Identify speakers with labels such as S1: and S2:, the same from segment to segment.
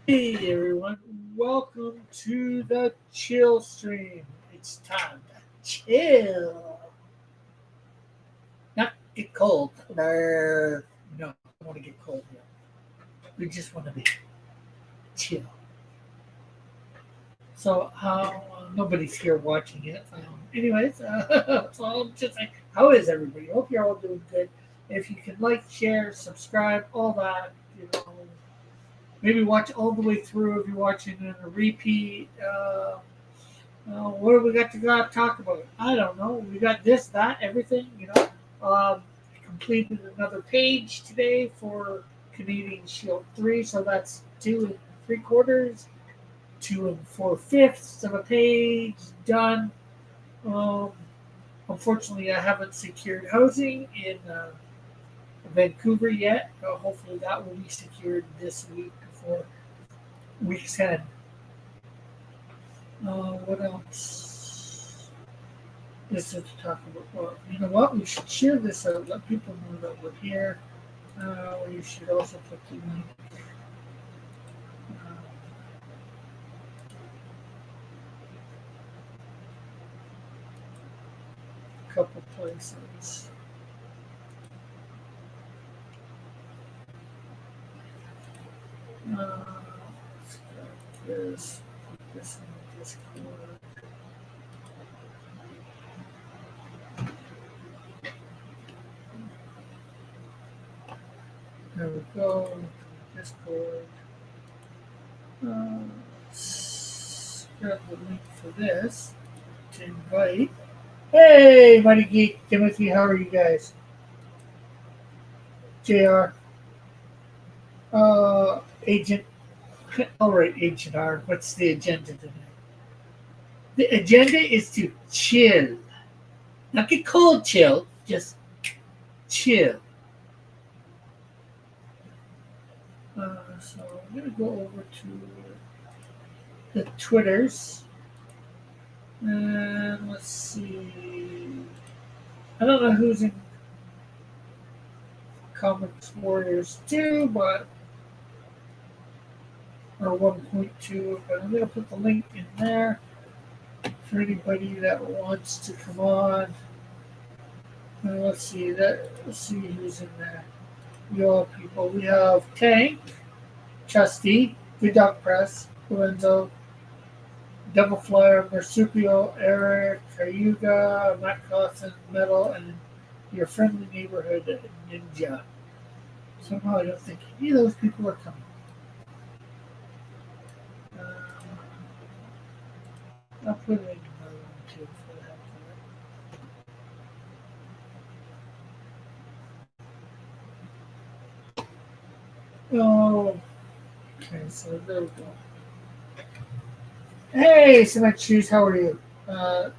S1: Hey everyone, welcome to the chill stream. It's time to chill. Not get cold. No, we don't want to get cold yet. We just want to be chill. So, how nobody's here watching it. Anyways, so I'm just like, how is everybody? Hope you're all doing good. If you can like, share, subscribe, all that, maybe watch all the way through if you're watching in a repeat. What do we got to talk about? I don't know. We got this, that, everything. Completed another page today for Canadian Shield 3, so that's 2 3/4, 2 4/5 of a page done. Um, Unfortunately, I haven't secured housing in Vancouver yet. Hopefully, that will be secured this week before week's end. What else? This is to talk about. Well, you know what? We should share this out. Let people know that we're here. We should also put the link. A couple places. Let's grab this. Put this in the Discord. There we go. Discord. Let's grab the link for this to invite. Hey, Mighty Geek, Timothy, how are you guys? JR, Agent. All right, H&R. What's the agenda tonight? The agenda is to chill. Not get cold chill, just chill. So I'm going to go over to the Twitters. And let's see. I don't know who's in Comics Warriors 2, but or 1.2, but I'm going to put the link in there for anybody that wants to come on. Let's see that. Let's see who's in there. We all people. We have Tank, Chusty, Good Dog Press, Lorenzo, Devil Flyer, Marsupio, Eric, Cayuga, Matt Cawson, Metal, and your friendly neighborhood ninja. Somehow I don't think any of those people are coming. Uh, I'll put it in another one too for the heck of it. Oh, okay, so there we go. Hey, Cement Shoes, how are you? Up,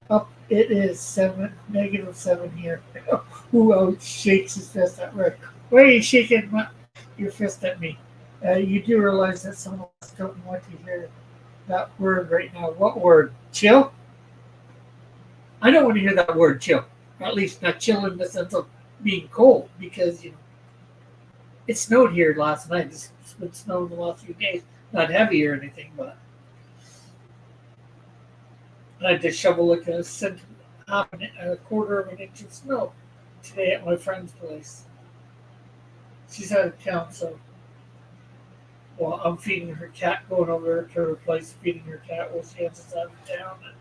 S1: up. It is -7 here. Who else shakes his fist at Rick? Why are you shaking your fist at me? You do realize that some of us don't want to hear that word right now. What word? Chill? I don't want to hear that word chill. Or at least not chill in the sense of being cold, because it snowed here last night. It's been snowing the last few days. Not heavy or anything, but I had to shovel like a quarter of an inch of snow today at my friend's place. She's out of town, so well, I'm feeding her cat, going over to her place, feeding her cat while she has us out of town. And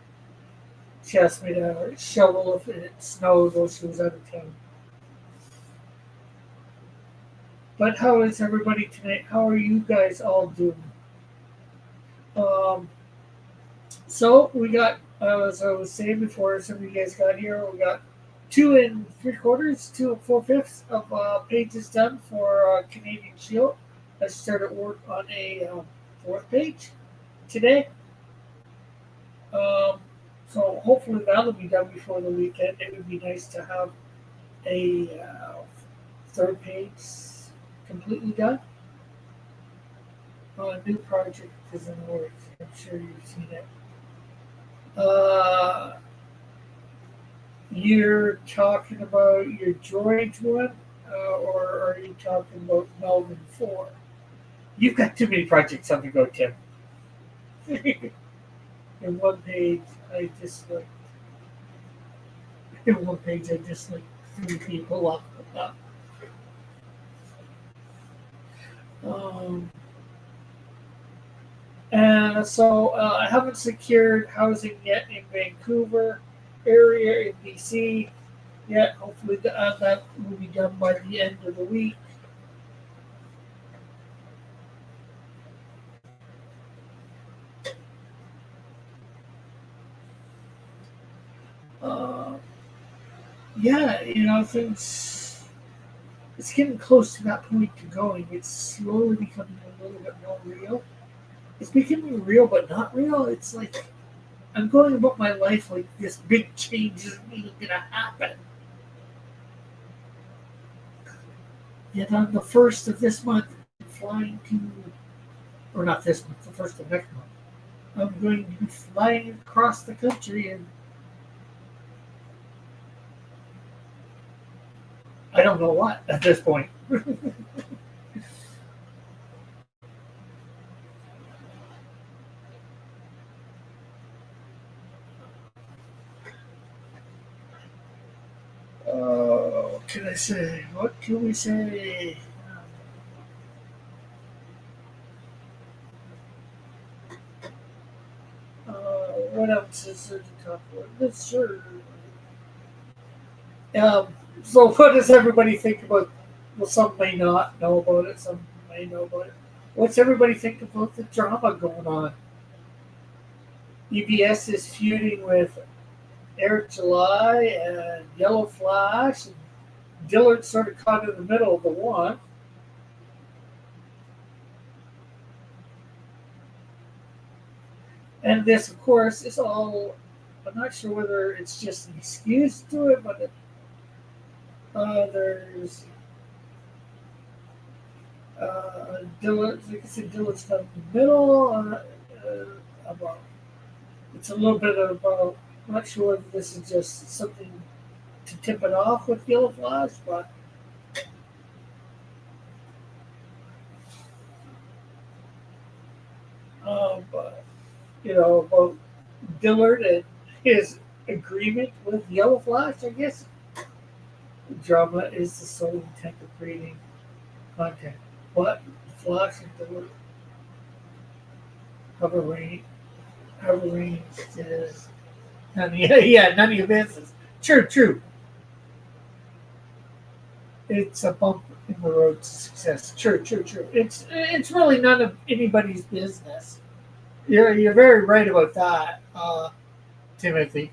S1: she asked me to shovel if it snowed while she was out of town. But how is everybody tonight? How are you guys all doing? Um, so we got, as I was saying before, some of you guys got here. We got 2 3/4, 2 4/5 of pages done for Canadian Shield. I started work on a fourth page today. Um, so hopefully that'll be done before the weekend. It would be nice to have a third page completely done. A new project is in the works. I'm sure you've seen it. Uh, you're talking about your George one, or are you talking about Melvin 4? You've got too many projects on the go, Tim. In one page, I just like in one page, I just like three people off the top. Um, and so I haven't secured housing yet in Vancouver area in BC yet. Hopefully that will be done by the end of the week. Uh, yeah, things it's getting close to that point to going. It's slowly becoming a little bit more real. It's becoming real, but not real. It's like I'm going about my life like this big change isn't even gonna happen. Yet on the first of this month, I'm flying to, or not this month, the first of next month, I'm going to be flying across the country, and I don't know what at this point. What can I say? What can we say? What else is there to talk about? Let's sure. Um, so, what does everybody think about? Well, some may not know about it. Some may know about it. What's everybody think about the drama going on? EBS is feuding with Eric July and Yellow Flash. And Dillard sort of caught in the middle of the one. And this, of course, is all. I'm not sure whether it's just an excuse to it, but there's Dillard. Like I said, Dillard's got in the middle. About it's a little bit about. I'm not sure if this is just something to tip it off with Yellow Flash, but about Dillard and his agreement with Yellow Flash. I guess drama is the sole intent of creating content. But Flash and Dillard have arranged is none of your business. True, true. It's a bump in the road to success. True, true, true. It's really none of anybody's business. You're very right about that, Timothy.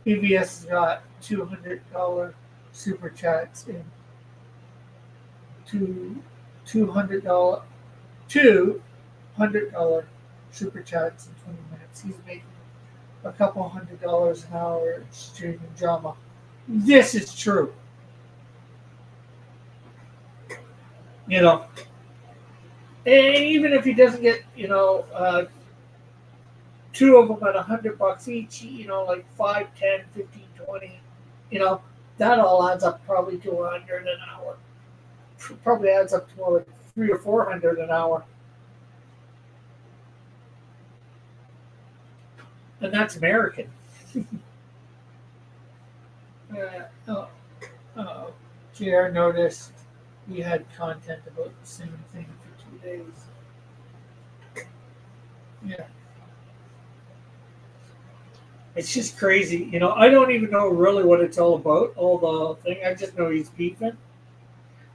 S1: PBS has got $200 super chats and $200 $200 super chats in 20 minutes. He's making a couple $100 an hour streaming drama. This is true. You know, and even if he doesn't get, two of them at $100 each, like 5, 10, 15, 20, you know, that all adds up probably to 100 an hour. Probably adds up to more like 300 or 400 an hour. And that's American. Uh, oh, oh, JR noticed we had content about the same thing for 2 days. Yeah. It's just crazy. I don't even know really what it's all about, all the thing. I just know he's beefing.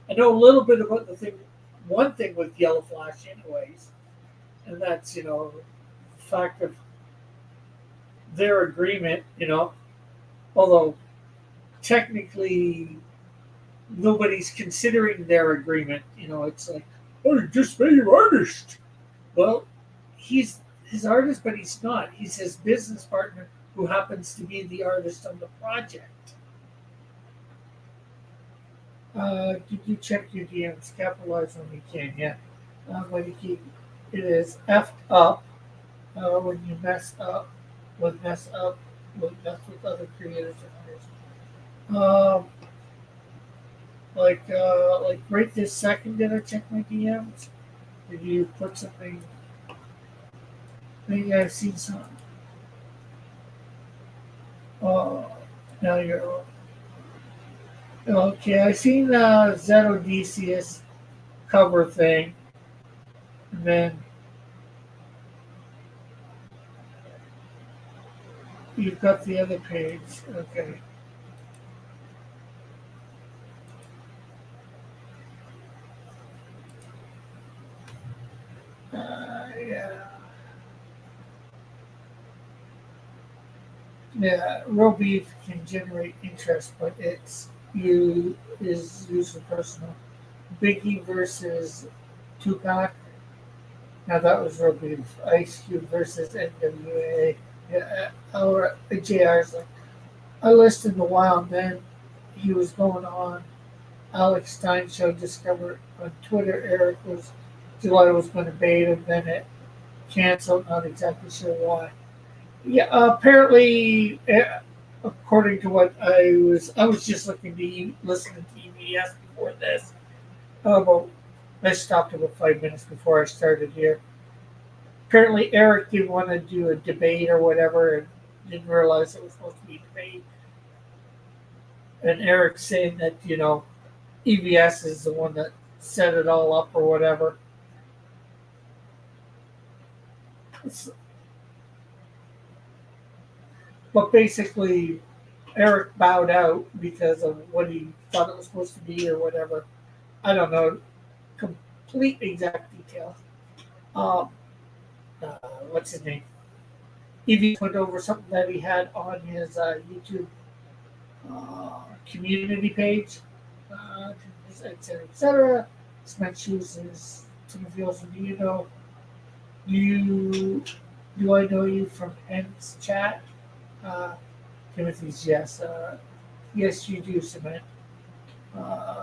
S1: I know a little bit about one thing with Yellow Flash, anyways, and that's, the fact of their agreement, although technically nobody's considering their agreement. It's like, oh, just pay your artist. Well, he's his artist, but he's not. He's his business partner who happens to be the artist on the project. Did you check your DMs? Capitalize when you can, yeah. When you keep it is effed up when you mess up, would mess up, would mess with other creators and artists. Like right this second, did I check my DMs? Did you put something? Maybe I've seen some. Oh, now you're okay. I seen the Zed cover thing, and then you've got the other page. Okay. Yeah. Yeah. Real beef can generate interest, but it's you is usually personal. Biggie versus Tupac. Now that was real beef. Ice Cube versus NWA. Yeah, or JR's like I listened a while, and then he was going on Alex Stein show. Discovered on Twitter Eric was July was going to bait him, then it canceled. Not exactly sure why. Yeah, apparently, according to what I was just listening to EBS before this. But I stopped about 5 minutes before I started here. Apparently, Eric didn't want to do a debate or whatever, and didn't realize it was supposed to be a debate. And Eric saying that EBS is the one that set it all up or whatever. But basically, Eric bowed out because of what he thought it was supposed to be or whatever. I don't know complete exact details. Um, what's his name? Evie went over something that he had on his YouTube community page, etc., etc. Cement shoes is Timothy Olsen. You do I know you from Penn's chat? Uh, Timothy's yes. Yes, you do, Cement.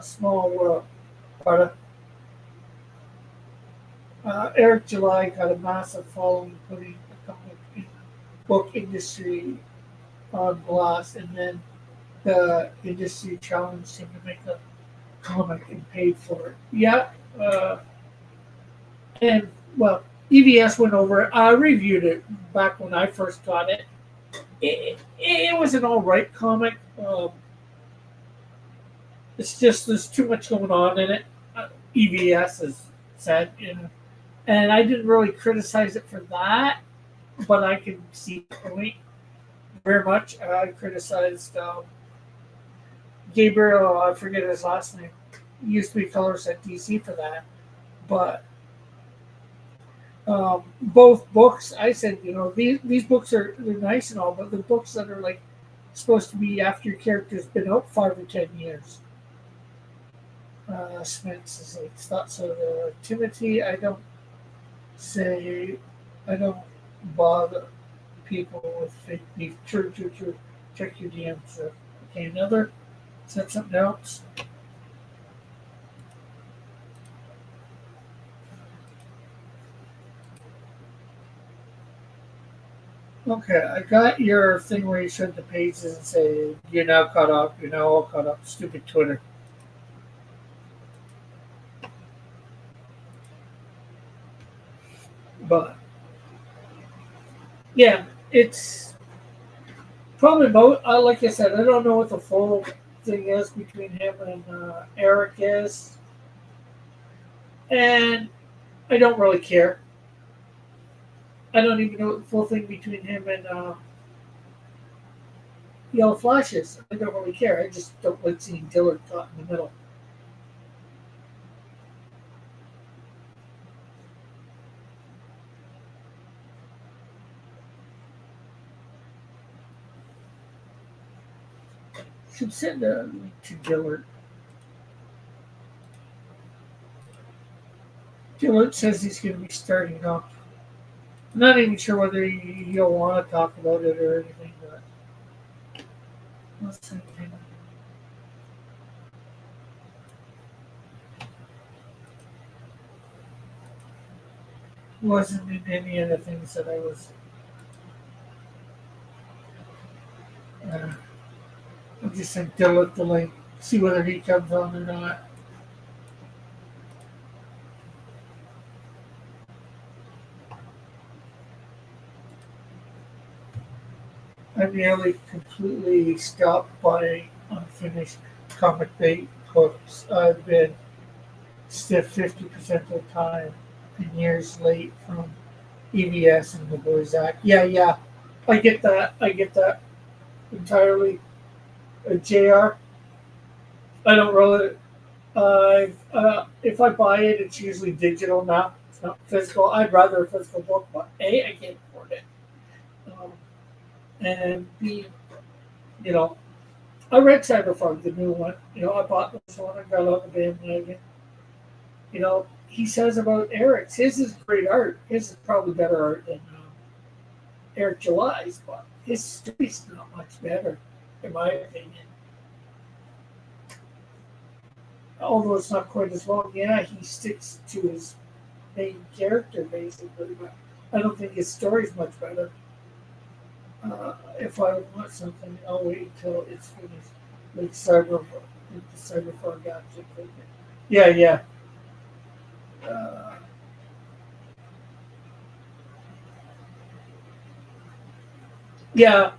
S1: Small world. But Eric July got a massive following, putting the comic book industry on blast, and then the industry challenged him to make a comic and paid for it. Yeah, and well, EVS went over it. I reviewed it back when I first got it. It was an all right comic. It's just there's too much going on in it. EVS has said, and I didn't really criticize it for that, but I can see the point very much. I criticized Gabriel. I forget his last name. He used to be colorist at DC for that, but both books. I said, these books they're nice and all, but the books that are like supposed to be after your character's been out 5 or 10 years. Spence is like thought so. Timothy, say I don't bother people with fake beef. True, true, true. Check your DMs. Okay, another. Is that something else? Okay, I got your thing where you showed the pages and say you're now caught up. You're now all caught up. Stupid Twitter. But yeah, it's probably both. Like I said, I don't know what the full thing is between him and Eric is, and I don't really care. I don't even know what the full thing between him and Yellow Flash is. I don't really care. I just don't like seeing Dillard caught in the middle. Should send a link to Dillard. Dillard says he's going to be starting up. I'm not even sure whether you'll want to talk about it or anything, but let's see. Wasn't in any of the things that I was. Uh, I just sent Dillard the link, see whether he comes on or not. I nearly completely stopped buying unfinished comic books. I've been stiff 50% of the time and years late from EVS and the Boys Act. Yeah, yeah. I get that. I get that entirely. JR, I don't really. If I buy it, it's usually digital now. It's not physical. I'd rather a physical book, but A, I can't afford it. Um, and B, you know, I read Cyberpunk, the new one. I bought this one. I got on the bandwagon. He says about Eric's. His is great art. His is probably better art than Eric July's, but his story's not much better, in my opinion. Although it's not quite as long, yeah, he sticks to his main character basically, but I don't think his story's much better. If I want something, I'll wait until it's finished, like the Cyberpunk action thing. Yeah, yeah. Uh, yeah,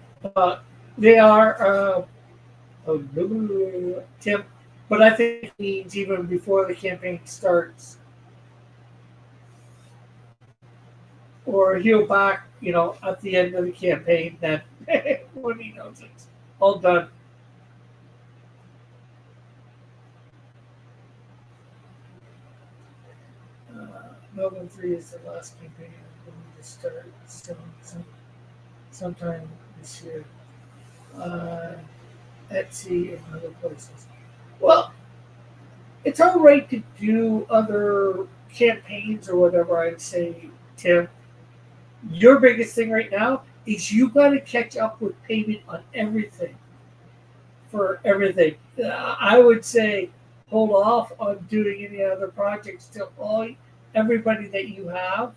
S1: they are. Tim, but I think it means even before the campaign starts, or he'll back, at the end of the campaign, then when he knows it's all done. Melbourne 3 is the last campaign I'm going to start sometime this year. Uh, Etsy and other places. Well, it's all right to do other campaigns or whatever, I'd say, Tim. Your biggest thing right now is you got to catch up with payment on everything for everything. I would say hold off on doing any other projects till everybody that you have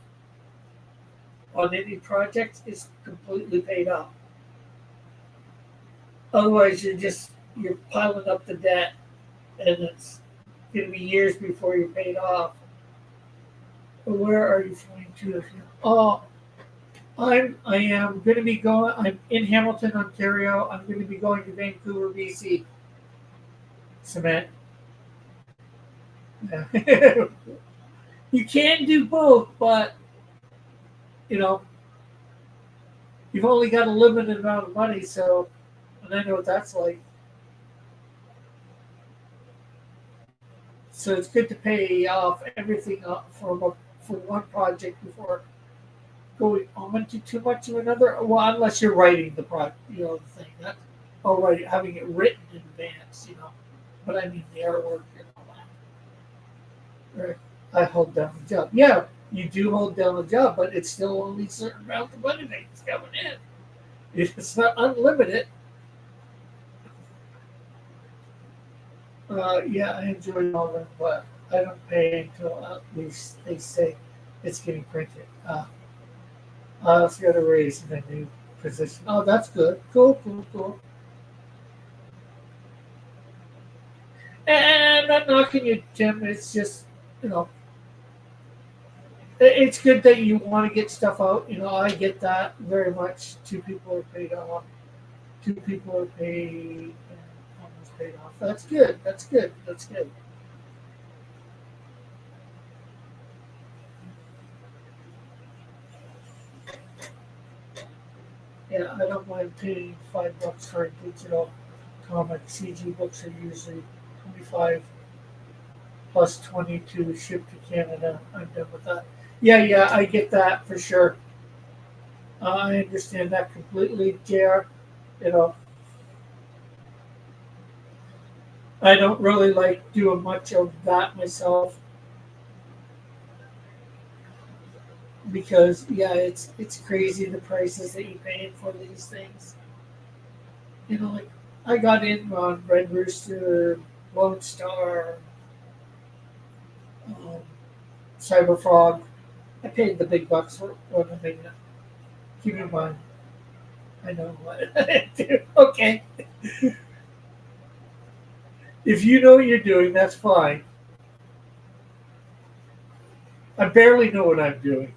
S1: on any project is completely paid up. Otherwise, you're piling up the debt, and it's going to be years before you're paid off. Where are you flying to? Oh, I am going to be going. I'm in Hamilton, Ontario. I'm going to be going to Vancouver, BC. Cement. Yeah. You can do both, but you know you've only got a limited amount of money. So, and I know what that's like. So it's good to pay off everything up for one project before going on to too much of another. Well, unless you're writing the project, the thing that, or having it written in advance. But I mean the artwork and all that. Right. I hold down the job. Yeah, you do hold down the job, but it's still only a certain amount of money that's coming in. It's not unlimited. Yeah, I enjoy all that, but I don't pay until at least they say it's getting printed. I also got a raise in a new position. Oh, that's good. Cool, cool, cool. And I'm not knocking you, Tim. It's just, you know, it's good that you want to get stuff out. I get that very much. Two people are paid off. Two people are paid and almost paid off. That's good. That's good. That's good. Yeah, I don't mind paying $5 for a digital comic. CG books are usually 25 plus 22 shipped to Canada. I'm done with that. Yeah, yeah, I get that for sure. I understand that completely, JR. You know, I don't really like doing much of that myself because yeah, it's crazy the prices that you pay for these things. Like I got in on Red Rooster, Lone Star, um, Cyberfrog. I paid the big bucks for what I mean. Keep in mind, I know what I do. Okay, if you know what you're doing, that's fine. I barely know what I'm doing.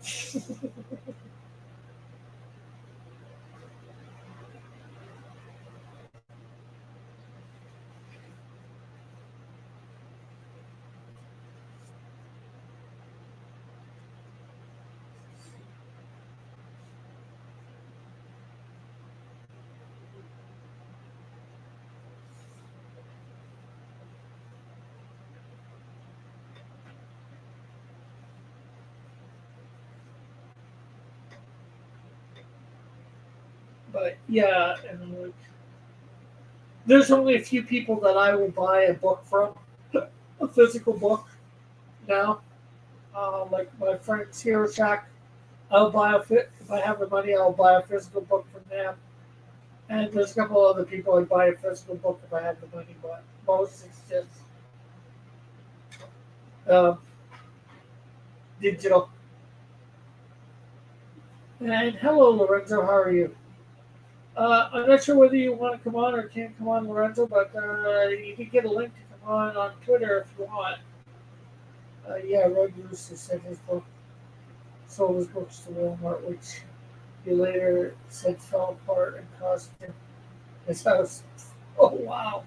S1: But yeah, and there's only a few people that I will buy a book from, a physical book now. Like my friends here, Shack, I'll buy if I have the money, I'll buy a physical book from them. And there's a couple other people I'd buy a physical book if I had the money, but most it's just um, digital. And hello, Lorenzo, how are you? I'm not sure whether you want to come on or can't come on, Lorenzo, but you can get a link to come on Twitter if you want. Yeah, Roy Bruce sent his book, sold his books to Walmart, which he later said fell apart and cost him his house. Oh, wow.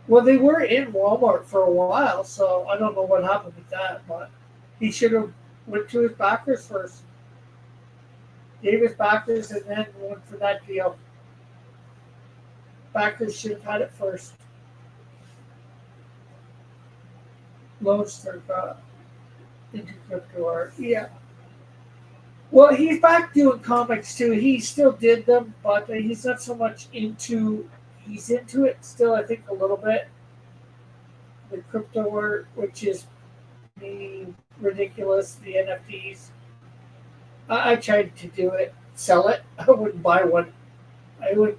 S1: Well, they were in Walmart for a while, so I don't know what happened with that, but he should have went to his backers first, gave his backers, and then went for that deal. Backers should have had it first. Lone Star got into crypto art. Yeah. Well, he's back doing comics too. He still did them, but he's not so much into. He's into it still, I think, a little bit. The crypto art, which is the ridiculous, the NFTs. I tried to do it, sell it. I wouldn't buy one. I would.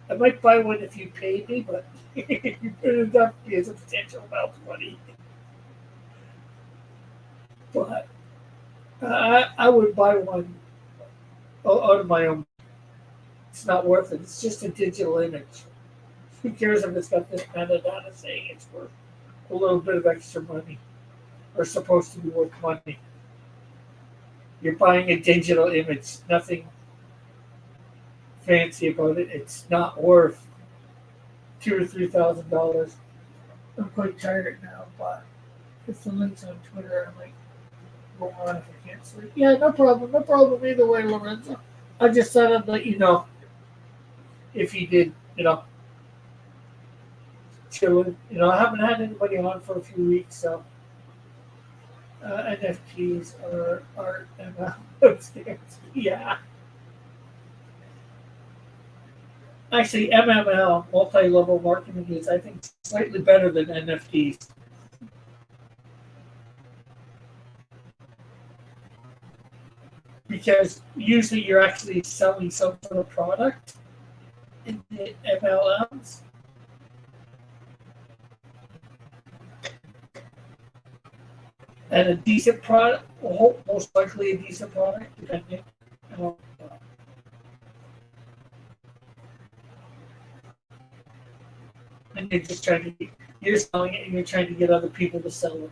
S1: I might buy one if you paid me, but it would be a substantial amount of money. But I would buy one out of my own. It's not worth it. It's just a digital image. Who cares if it's got this metadata saying it's worth a little bit of extra money or supposed to be worth money? You're buying a digital image. Nothing fancy about it. It's not worth $2,000 or $3,000. I'm quite tired now, but if the link's on Twitter, I might go on if I can't sleep. Yeah, no problem. No problem either way, Lorenzo. I just thought I'd let you know if you did, chilling. I haven't had anybody on for a few weeks, so NFTs are art and yeah. Actually, MML, multi-level marketing, is I think slightly better than NFTs because usually you're actually selling some sort of product in the MLMs. And a decent product, most likely a decent product, depending. Um, and you're just trying to, you're selling it and you're trying to get other people to sell it.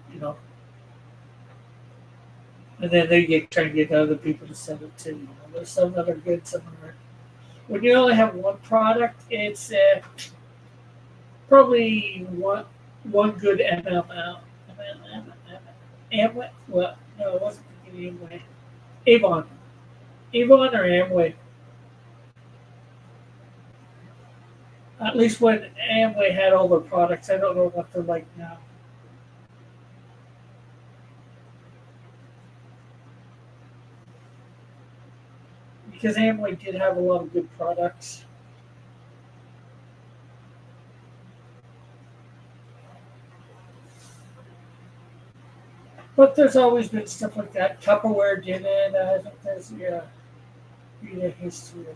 S1: And then they get trying to get other people to sell it too. There's some that are good, some that aren't. When you only have one product, it's probably one good MLM. Amway? Well, no, it wasn't Amway. Avon. Avon or Amway. At least when Amway had all their products, I don't know what they're like now. Because Amway did have a lot of good products. But there's always been stuff like that. Tupperware did it. I think there's a history of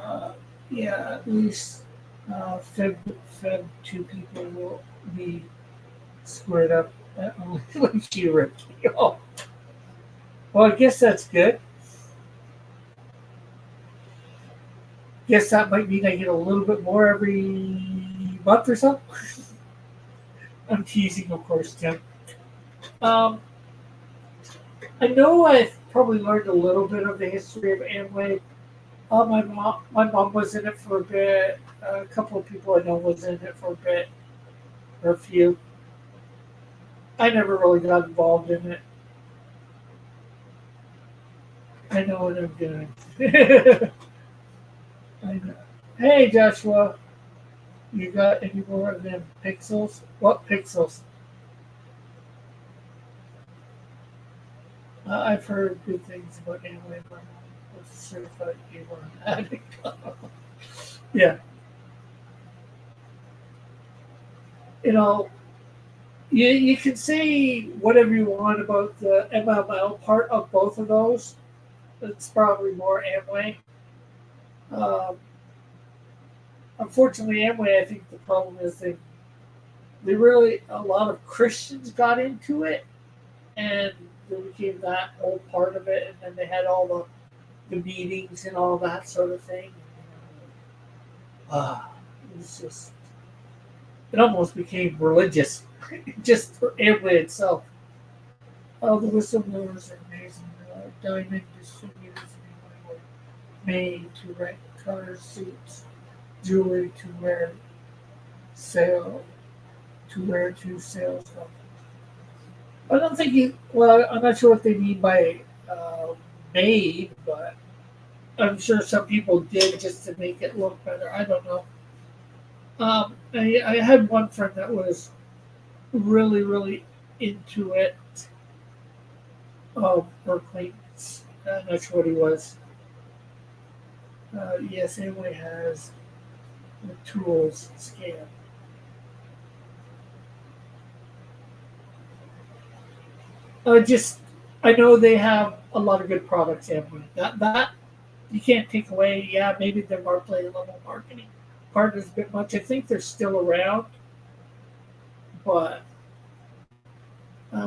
S1: it. Yeah, at least Feb 2 people will be squared up. Like you, Ricky. Oh. Well, I guess that's good. Guess that might mean I get a little bit more every month or so. I'm teasing, of course, Tim. Um, I know I've probably learned a little bit of the history of Amway. My mom was in it for a bit. A couple of people I know was in it for a bit, or a few. I never really got involved in it. I know what I'm doing. I know. Hey, Joshua, you got any more of them pixels? What pixels? I've heard good things about Amway, but I was a certified gamer addict. Yeah, you know, you can say whatever you want about the MML part of both of those. It's probably more Amway. Um, Unfortunately, Amway, I think the problem is they really a lot of Christians got into it, and they became that whole part of it, and then they had all the meetings and all that sort of thing. Uh, it was just it almost became religious, just for Amway itself. All the whistleblowers are amazing. Diamond distributors were made to rent cars, suits, jewelry sale to wear to sales. I don't think he. Well, I'm not sure what they mean by made, but I'm sure some people did just to make it look better. I don't know. I had one friend that was really, really into it. Or acquaintance. I'm not sure what he was. Yes, anyway, has the tools scan. Just I know they have a lot of good products. Amway. That you can't take away. Yeah, maybe their market level marketing part is a bit much. I think they're still around, but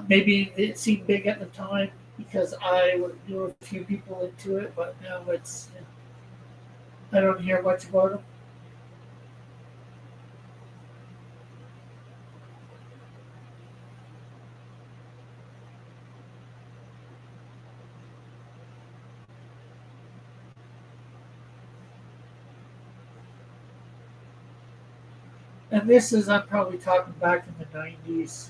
S1: maybe it seemed big at the time because knew a few people into it, but now I don't hear much about them. And this is I'm probably talking back in the '90s.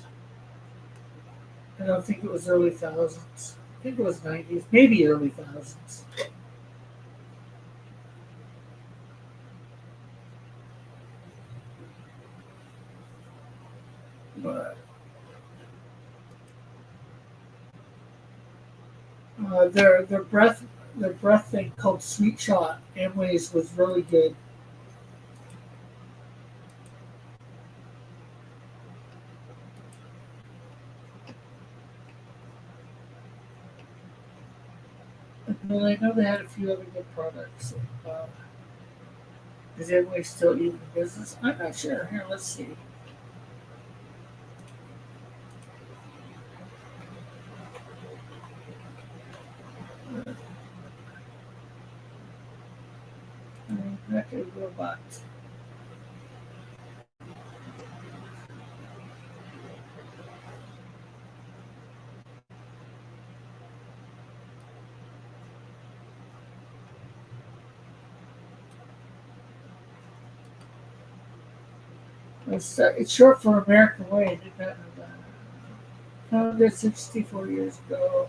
S1: I don't think it was early thousands. I think it was '90s, maybe early thousands. But their breath thing called Sweet Shot Amway's was really good. And I know they had a few other good products. Uh, is Amway still even in business? I'm not sure. Here, let's see. Mecha Robot. It's short for American Way. I did not know that. Founded 64 years ago.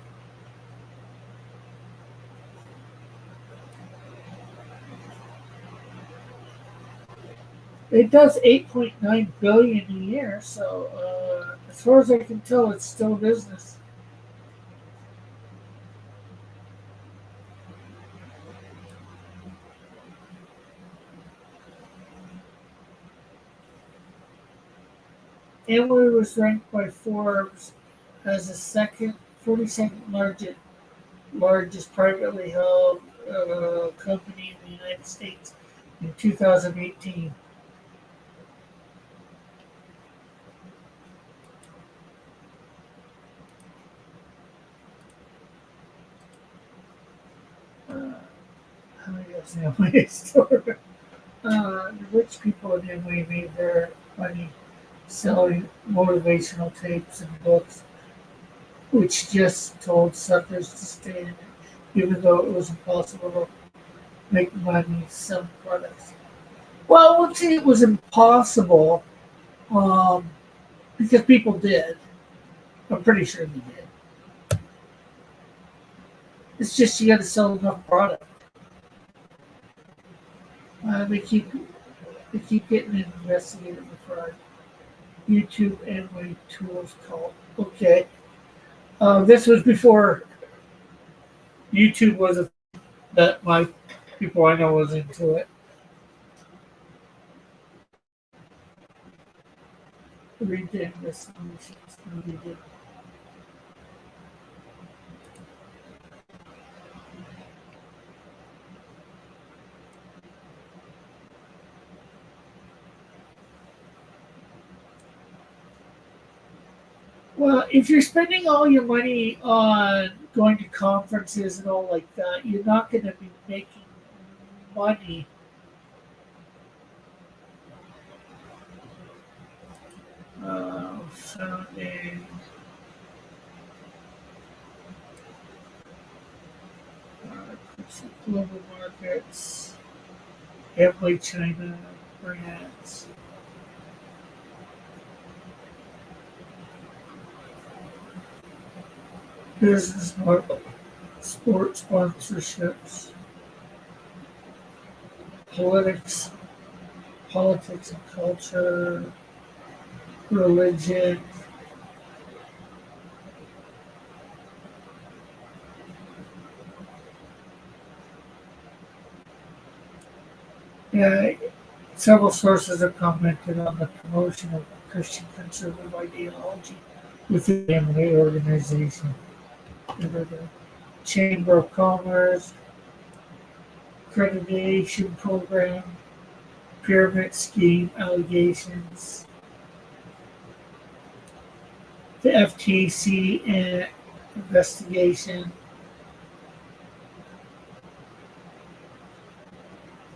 S1: It does 8.9 billion a year, so as far as I can tell, it's still business. Amway was ranked by Forbes as the 42nd largest privately held company in the United States in 2018. Uh, how many of Amway store? The rich people in Amway made their money selling motivational tapes and books, which just told suckers to stay in it, even though it was impossible to make money selling products. Well, I would say it was impossible um, because people did. I'm pretty sure they did. It's just you got to sell enough product. They keep getting investigated for YouTube Amway tools called. Okay, this was before. YouTube was a that my people I know was into it. Redid this. Redid. Well, if you're spending all your money on going to conferences and all like that, you're not going to be making money. Founding global markets, Amway China brands, business market, sports sponsorships, politics, politics and culture, religion. Yeah, several sources have commented on the promotion of Christian conservative ideology within the Amway organization. The Chamber of Commerce, accreditation program, pyramid scheme allegations, the FTC investigation.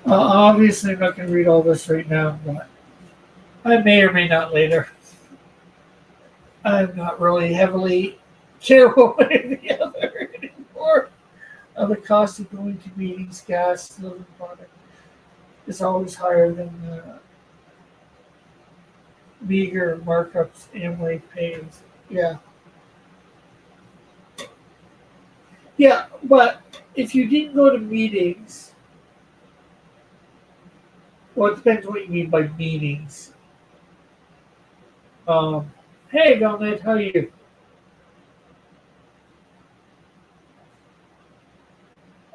S1: Obviously, I'm not going to read all this right now, but I may or may not later. I'm not really heavily care one way or the other anymore. The cost of going to meetings, gas, living product is always higher than the meager markups Amway pays. Yeah. Yeah, but if you didn't go to meetings, well, it depends what you mean by meetings. Um, hey, Velnet, how are you?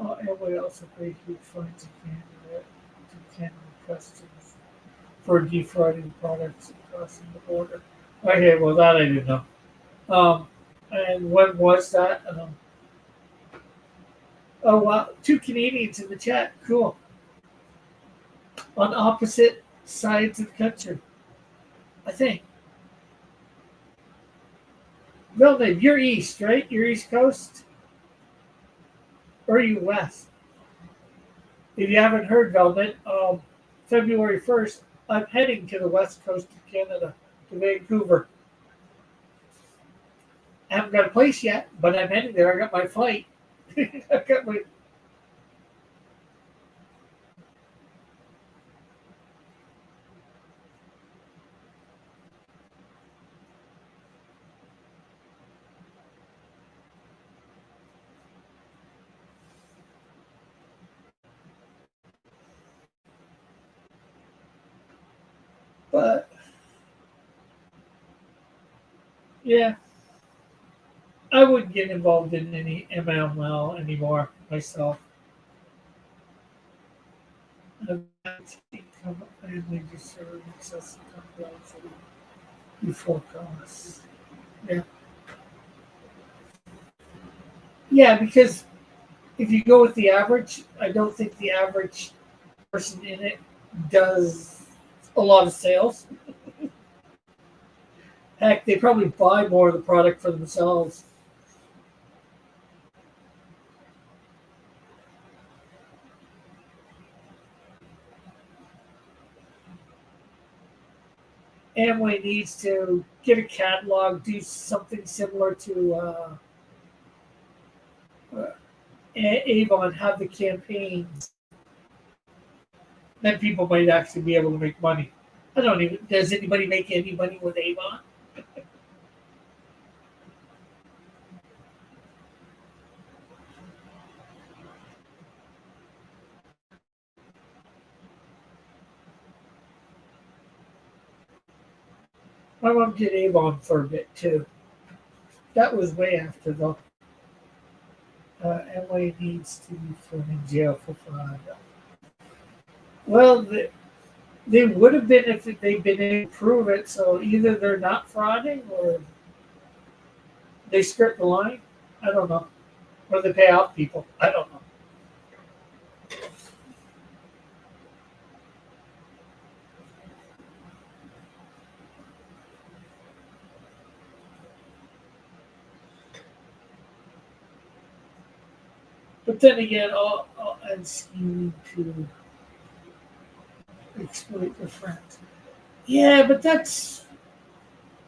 S1: Amway also paid huge fines in Canada to Canada customs for defrauding products crossing the border. Okay, well, that I didn't know. And when was that? Oh, wow. Two Canadians in the chat. Cool. On opposite sides of the country, I think. Velnet, you're east, right? You're east coast? Or are you west? If you haven't heard, Velvet, February 1st, I'm heading to the west coast of Canada, to Vancouver. I haven't got a place yet, but I'm heading there. I got my flight. I got my. But yeah, I wouldn't get involved in any MLM anymore myself. I've got income family deserve excessive complexity before costs. Yeah, yeah, because if you go with the average, I don't think the average person in it does a lot of sales. Heck, they probably buy more of the product for themselves. Amway needs to get a catalog, do something similar to uh, Avon, have the campaigns. Then people might actually be able to make money. I don't even. Does anybody make any money with Avon? My mom did Avon for a bit too. That was way after though. Emily needs to be thrown in jail for fraud. Well, they would have been if they'd been able to prove it. So either they're not frauding or they skirt the line. I don't know. Or they pay off people. I don't know. But then again, all and scheming to exploit their friends. Yeah, but that's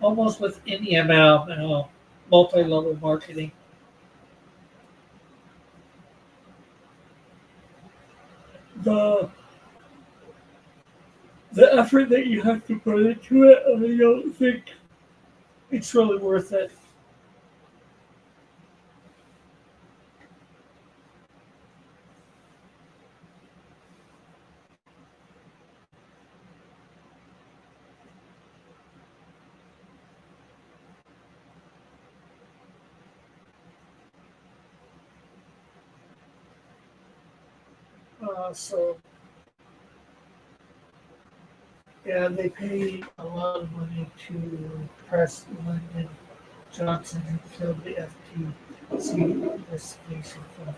S1: almost with any ML now, multi-level marketing. The the effort that you have to put into it, I don't think it's really worth it. So yeah, they pay a lot of money to press Lyndon Johnson who killed the FTC investigation for the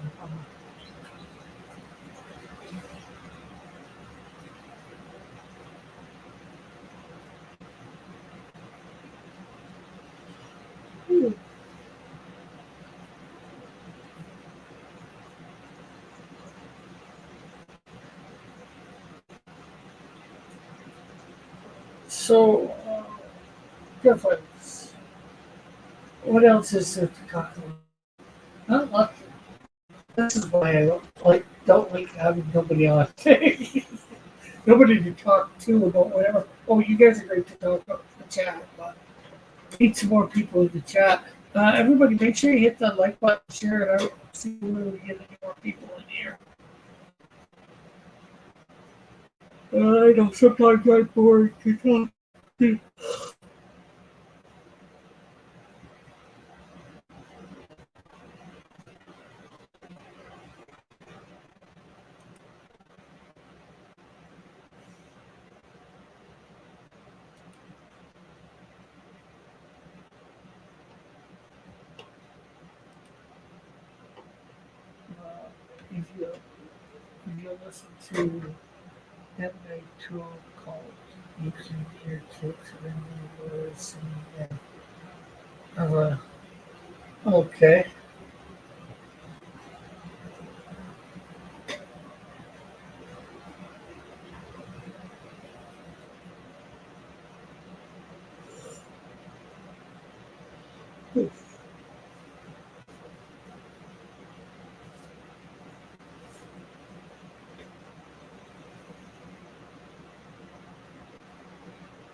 S1: So, definitely. What else is there to talk about? Not much. This is why I don't like having nobody on. Nobody to talk to about whatever. Oh, you guys are great to talk about the chat, but need some more people in the chat. Everybody, make sure you hit that like button, share it out, see whether we get any more people in here. I know sometimes I'm bored to talk to. If you listen to M.A. Tool called, you can hear clips of any words and okay.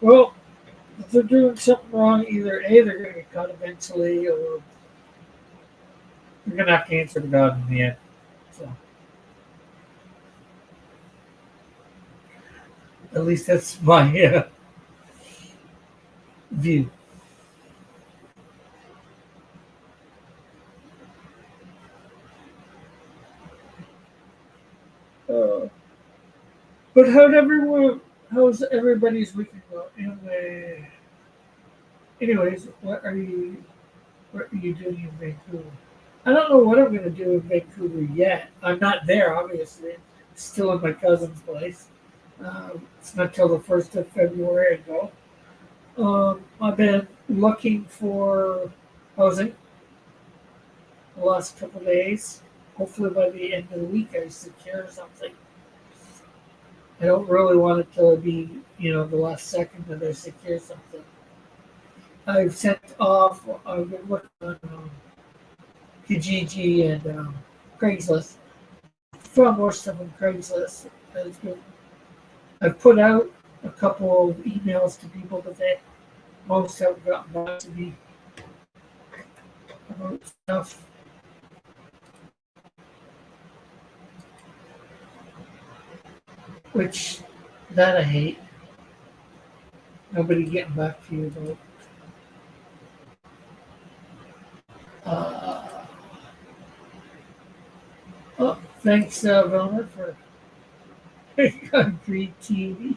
S1: Well, if they're doing something wrong, either A, they're going to get caught eventually, or you're going to have to answer to God in the end. So, at least that's my view. Uh, but how's everybody's weekend go? Anyways, what are you doing in Vancouver? I don't know what I'm going to do in Vancouver yet. I'm not there, obviously. Still in my cousin's place. It's not till the 1st of February I go. I've been looking for housing the last couple of days. Hopefully by the end of the week I secure something. I don't really want it to be, the last second that I secure something. I've been working on Kijiji and Craigslist. Found more stuff on Craigslist. I've put out a couple of emails to people, but most haven't gotten back to me about stuff. Which that I hate. Nobody getting back to you about. Uh, Thanks, Velma, for green TV.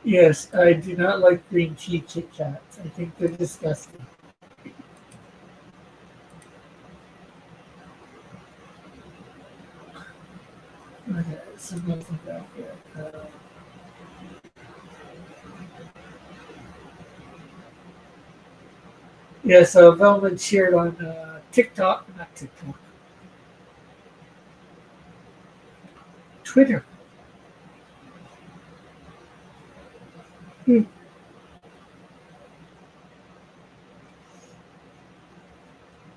S1: Yes, I do not like green tea Kit Kats. I think they're disgusting. Okay, so nothing back here. Yeah, so Velma shared on TikTok, not TikTok, Twitter. Hmm.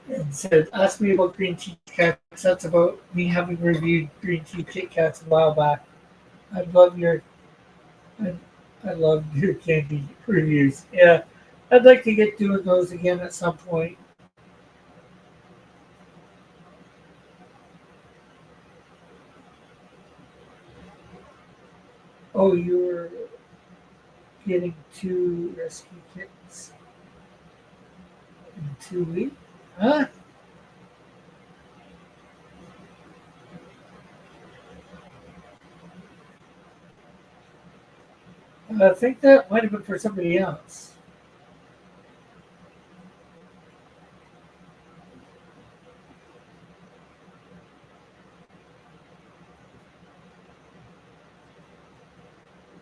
S1: And said, ask me about green tea Kit Kats. That's about me having reviewed green tea Kit Kats a while back. I love your, I, I love your candy reviews. Yeah, I'd like to get doing those again at some point. Oh, you're getting two rescue kittens in 2 weeks? Huh? I think that might have been for somebody else.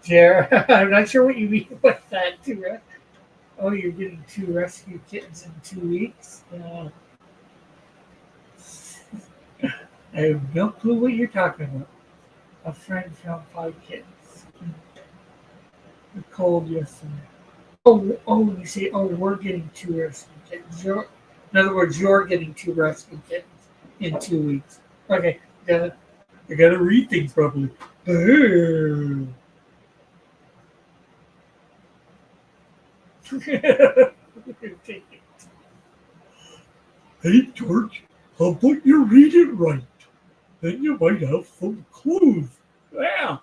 S1: Jer, I'm not sure what you mean by that, too. Oh, you're getting two rescue kittens in 2 weeks? I have no clue what you're talking about. A friend found five kittens in the cold yesterday. Oh, you say, oh, we're getting two rescue kittens. In other words, you're getting two rescue kittens in 2 weeks. Okay, you gotta read things properly. Hey, George, how about you read it right? Then you might have some clues. Yeah.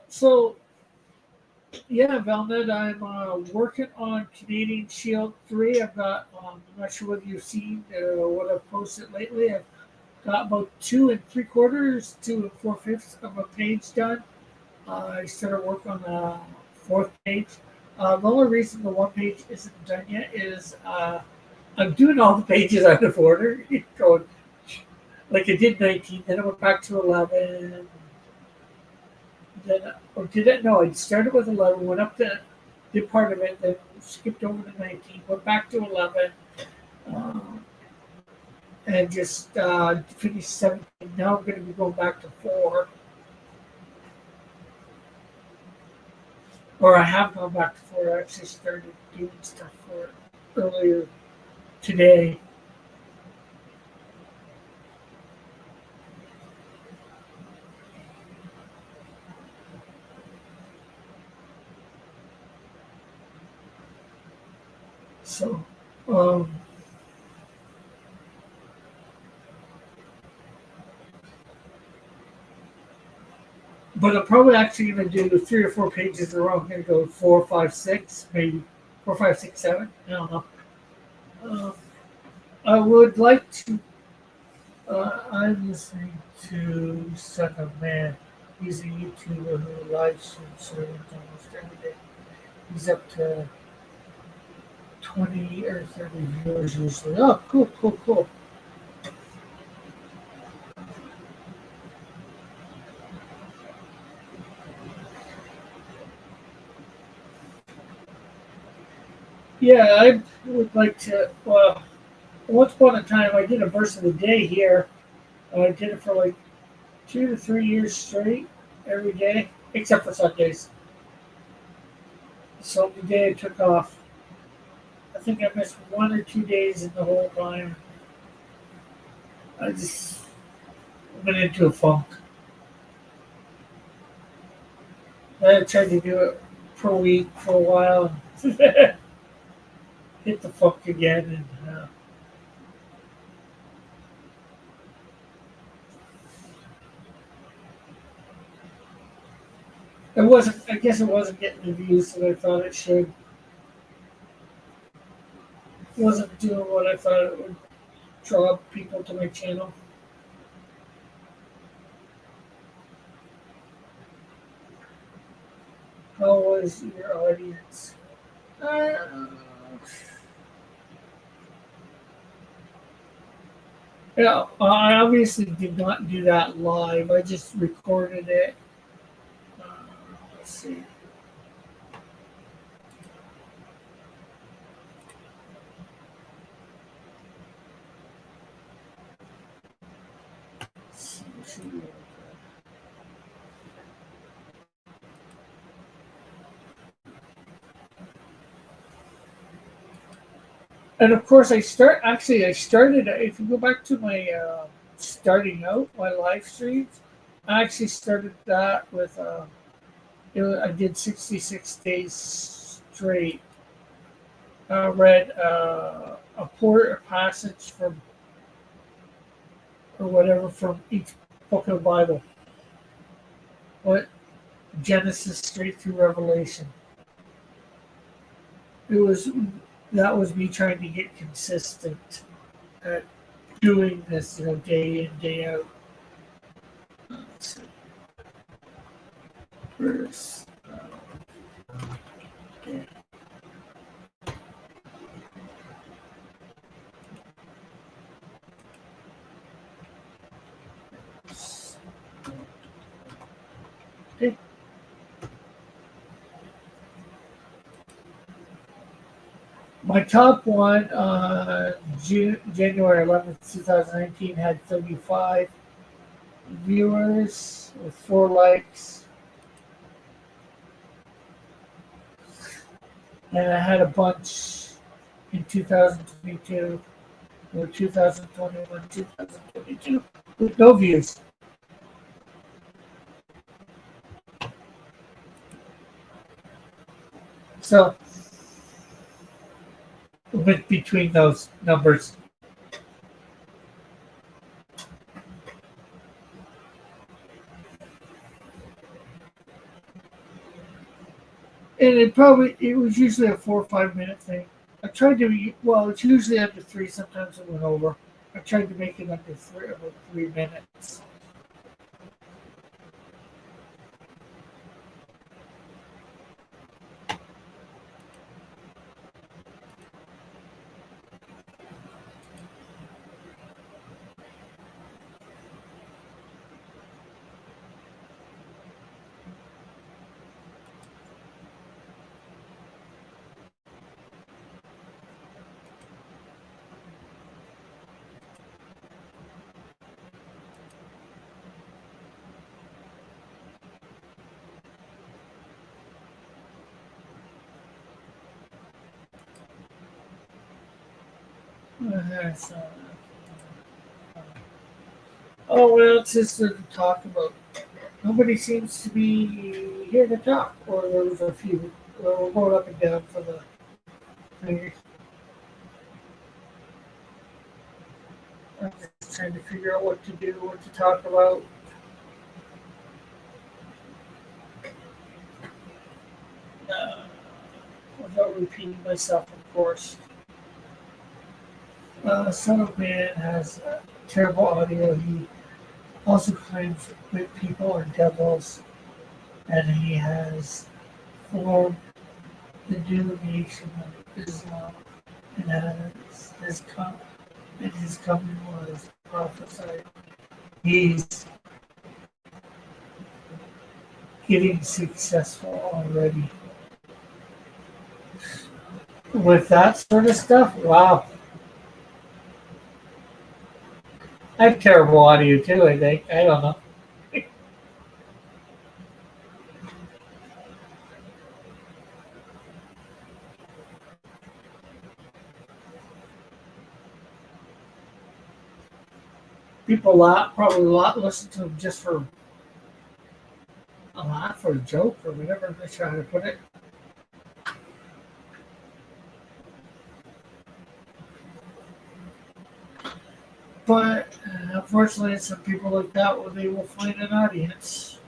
S1: So yeah, Velnet, I'm working on Canadian Shield 3. I've got, I'm not sure whether you've seen what I've posted lately. I've got about 2 3/4, 2 4/5 of a page done. I started work on the fourth page. The only reason the one page isn't done yet is I'm doing all the pages out of order. Going like I did 19, then I went back to 11. Then, or did it? No, I started with 11, went up to did part of it, then skipped over to 19, went back to 11, uh, and just finished 17. Now I'm going to be going back to 4, or I have gone back to 4. I actually started doing stuff for it earlier today. So, um, but I'm probably actually going to do 3 or 4 pages in a row. I'm going to go 4, 5, 6, maybe 4, 5, 6, 7. I don't know. Uh, I would like to. I'm listening to Son of Man. He's a YouTuber who live streams almost every day. He's up to 20 or 30 viewers usually. Oh, cool, cool, cool. Yeah, I would like to. Well, once upon a time, I did a verse of the day here. I did it for like 2 to 3 years straight, every day, except for Sundays. So the day I took off, I think I missed 1 or 2 days in the whole time. I just went into a funk. I tried to do it per week for a while and hit the funk again. And It wasn't. I guess it wasn't getting the views that I thought it should. It wasn't doing what I thought it would draw people to my channel. How was your audience? Uh, yeah, I obviously did not do that live. I just recorded it. Uh, let's see. Let's see. And of course, I started. If you go back to my starting out my live streams, I actually started that with. I did 66 days straight. I read a passage from or whatever from each book of the Bible. What Genesis straight through Revelation. It was that was me trying to get consistent at doing this, day in day out. Let's see. Verse. Okay. Okay. My top one on January 11th, 2019 had 35 viewers with 4 likes. And I had a bunch in 2022 or 2021, 2022 with no views. So, with between those numbers. And it was usually a 4 or 5 minute thing. I tried to, well, it's usually under 3, sometimes it went over. I tried to make it under about 3 minutes. So, oh, well, it's just to talk about. Nobody seems to be here to talk, or there was a few. We're going up and down for the thing. I'm just trying to figure out what to do, what to talk about. Uh, Without repeating myself, of course. Son of Man has terrible audio. He also claims that people are devils, and he has formed the new nation of Islam, and his coming was prophesied. He's getting successful already. With that sort of stuff, wow. I have terrible audio too, I think. I don't know. People probably listen to him just for a laugh or a joke or whatever they're trying to put it. But unfortunately, some people like that, well, they will find an audience.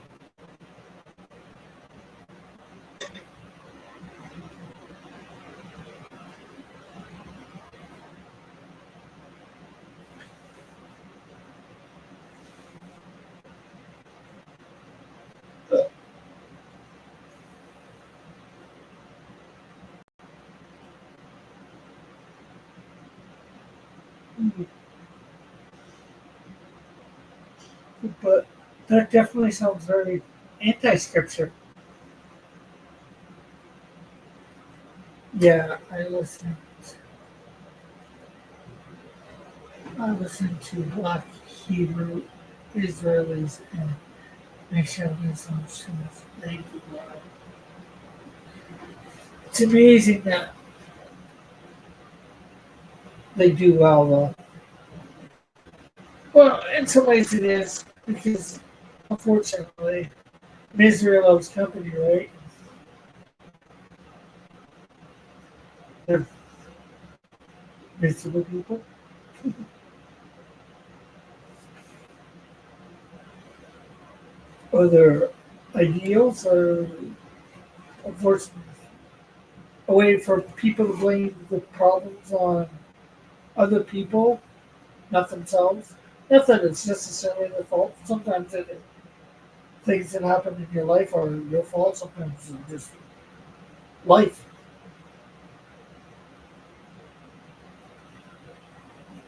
S1: Mhm. But that definitely sounds very anti-scripture. Yeah, I listen to Black Hebrew Israelis and nationalism since they do well. It's amazing that they do well though. Well, in some ways it is because unfortunately Israel loves company, right? They're miserable people. Or their ideals are unfortunately a way for people to blame the problems on other people, not themselves. Not that it's necessarily their fault. Sometimes things that happen in your life are your fault. Sometimes it's just life.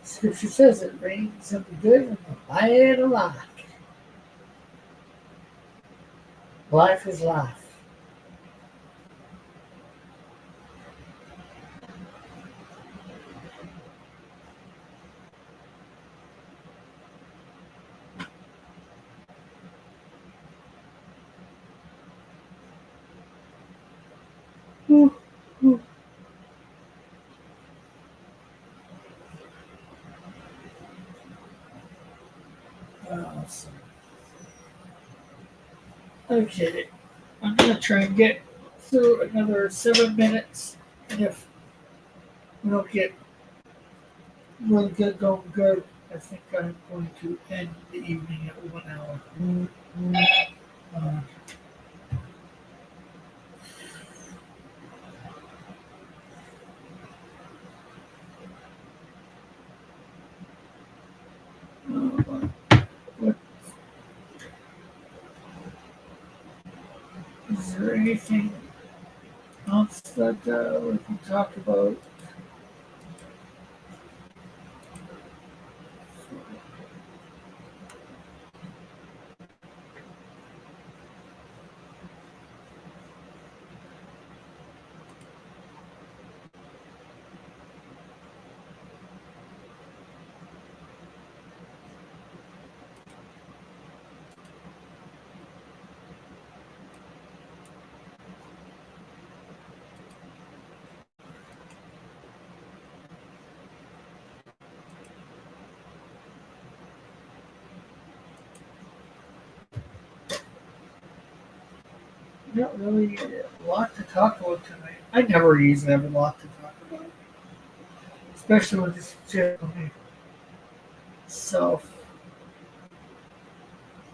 S1: Scripture says it rains in the good and the bad alike. Life is life. Ooh, ooh. Awesome. Okay, I'm gonna try and get through another 7 minutes, and if we don't get really good going good, I think I'm going to end the evening at 1 hour. Uh, what, is there anything else that we can talk about? Not really a lot to talk about tonight. I never usually have a lot to talk about, especially when it's just myself.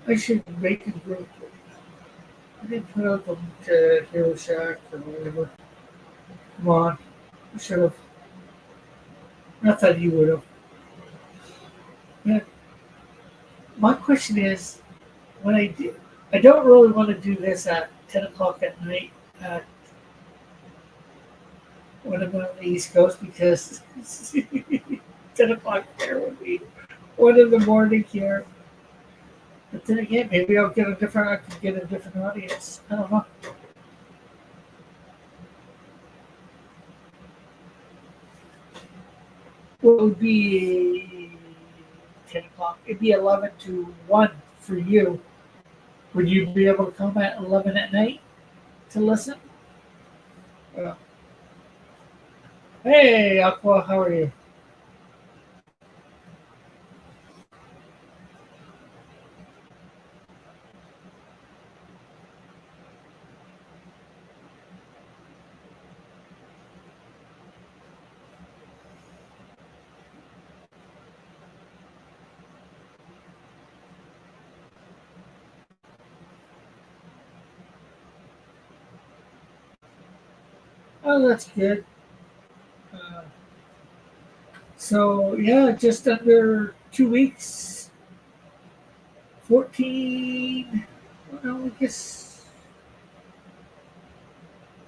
S1: I should make a group. I didn't put out the link to Hero Shack or whatever. Come on, I should have. Not that you would have. Yeah. My question is, when I don't really want to do this at 10 o'clock at night at when I'm on the East Coast because 10 o'clock there would be 1 in the morning here. But then again, maybe I can get a different audience. I don't know. Well, it would be 10 o'clock. It'd be 11 to 1 for you. Would you be able to come at 11 at night to listen? Uh, hey, Aqua, how are you? Oh, that's good. Uh, so yeah, just under 2 weeks, 14. Well, I guess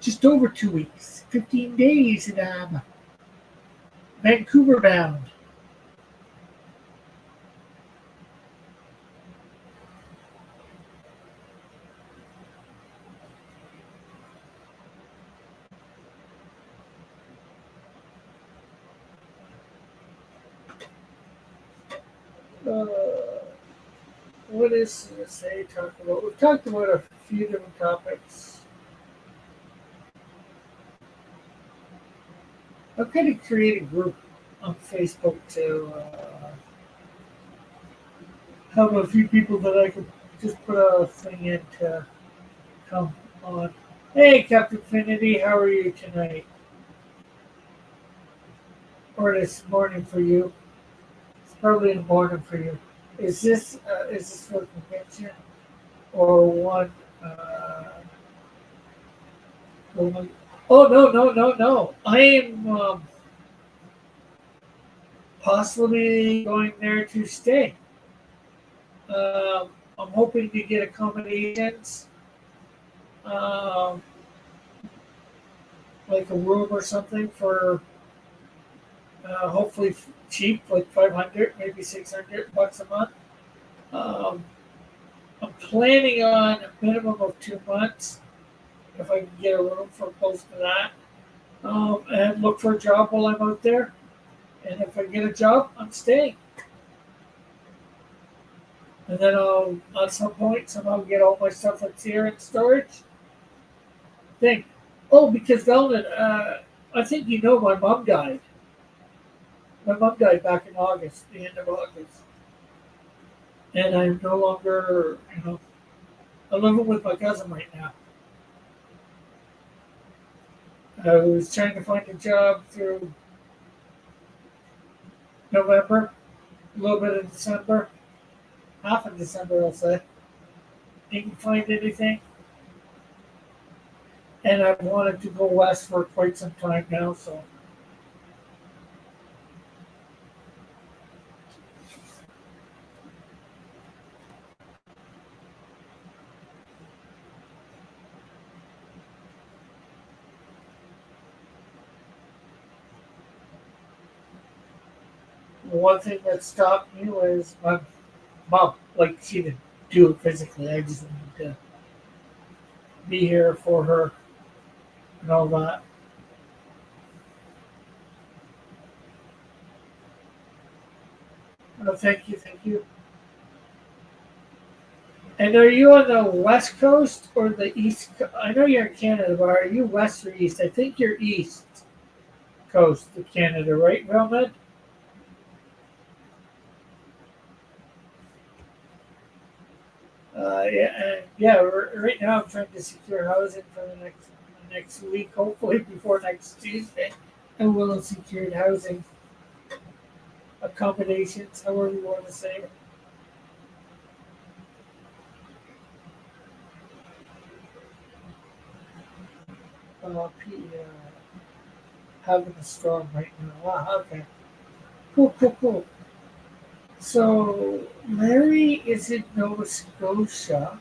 S1: just over 2 weeks, 15 days, and I'm Vancouver bound. Uh, what is to say? Talk about. We've talked about a few different topics. I'm going to create a group on Facebook to have a few people that I could just put a thing in to come on. Hey, Captain Finity, how are you tonight? Or this morning for you? It's probably in the morning for you. Is this for convention or one? Uh, woman? Oh no! I am possibly going there to stay. I'm hoping to get accommodations, um, like a room or something for hopefully cheap, like 500, maybe 600 bucks a month. Um, I'm planning on a minimum of 2 months if I can get a room for close to that. And look for a job while I'm out there. And if I get a job, I'm staying. And then I'll, at some point, somehow get all my stuff that's here in storage. Think, oh, because Velvet, I think you know my mom died. My mom died back in August, the end of August. And I'm no longer, I'm living with my cousin right now. I was trying to find a job through November, a little bit of December, half of December, I'll say. Didn't find anything. And I've wanted to go west for quite some time now, so one thing that stopped me was my mom. Like, she didn't do it physically. I just wanted to be here for her and all that. Thank you, thank you. And are you on the west coast or the east? I know you're in Canada, but are you west or east? I think you're east coast of Canada, right, Velmed? Yeah. Right now, I'm trying to secure housing for the next week, hopefully before next Tuesday. And we'll have secured housing accommodations, however you want to say it. Having a storm right now. Ah, okay. Cool. So Larry is in Nova Scotia.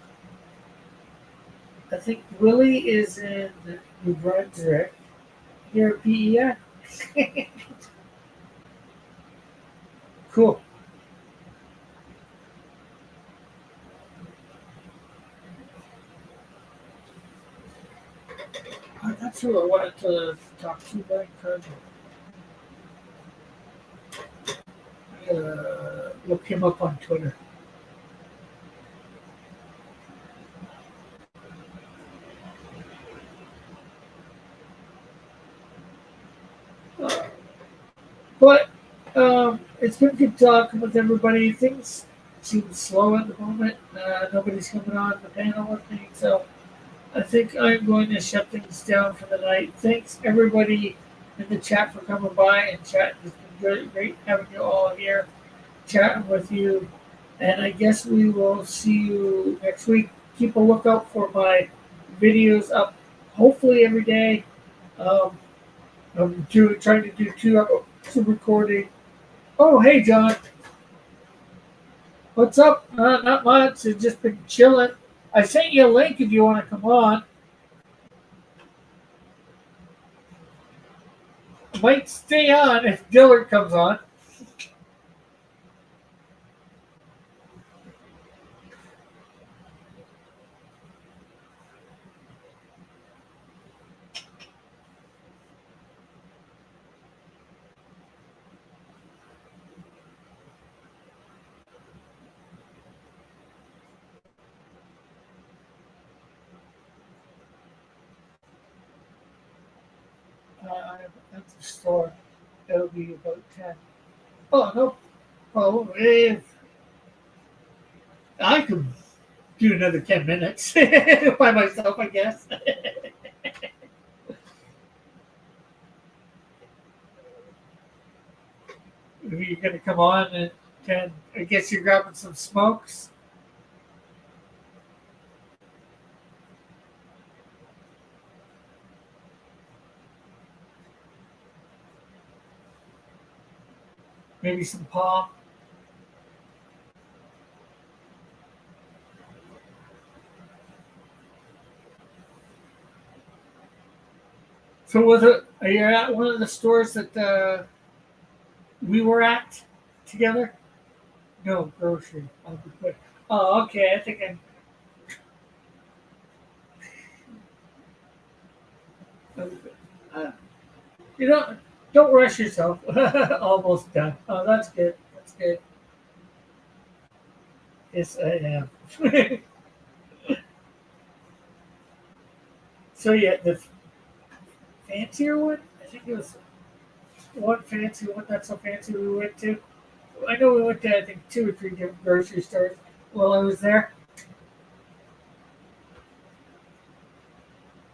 S1: I think Willie is in New Brunswick. Near PEI. Cool. That's who I wanted to talk to, Brian Cardinal. Look him up on Twitter. Uh, but it's been good talking with everybody. Things seem slow at the moment. Nobody's coming on the panel with me, so I think I'm going to shut things down for the night. Thanks everybody in the chat for coming by and chatting. It's been great having you all here, chatting with you. And I guess we will see you next week. Keep a lookout for my videos up, hopefully every day. Um, trying to do two recording. Oh, hey John, what's up? Not much. I've just been chilling. I sent you a link if you want to come on. Might stay on if Dillard comes on. at the store. It'll be about 10. Oh, no problem. If I could do another 10 minutes by myself, I guess. If you're going to come on at 10, I guess you're grabbing some smokes. Maybe some palm. So was it? Are you at one of the stores that we were at together? No, grocery. I'll be quick. Oh, okay. I think uh, you know, don't rush yourself. Almost done. Oh, that's good. That's good. Yes, I am. So yeah, the fancier one. I think it was one fancy one, not so fancy. We went to. I know we went to I think 2 or 3 different grocery stores while I was there.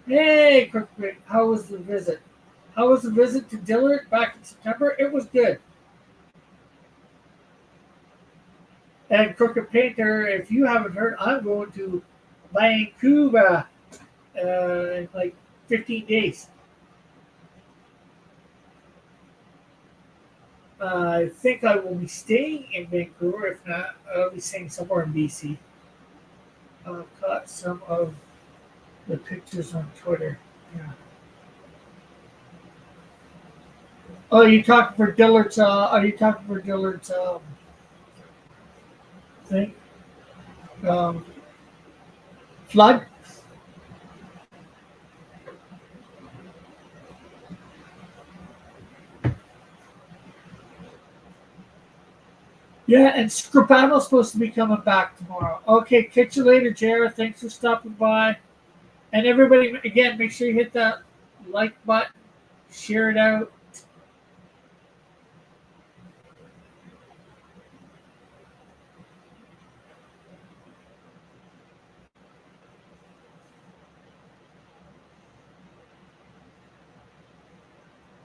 S1: Hey, Crooked, how was the visit? How was the visit to Dillard back in September? It was good. And Crooked Painter, if you haven't heard, I'm going to Vancouver in like 15 days. I think I will be staying in Vancouver. If not, I'll be staying somewhere in BC. I'll cut some of the pictures on Twitter. Yeah. Oh, you talking for Dillard's? Are you talking for Dillard's thing? Um, flood? Yeah, and Scripano's supposed to be coming back tomorrow. Okay, catch you later, Jared. Thanks for stopping by. And everybody, again, make sure you hit that like button, share it out.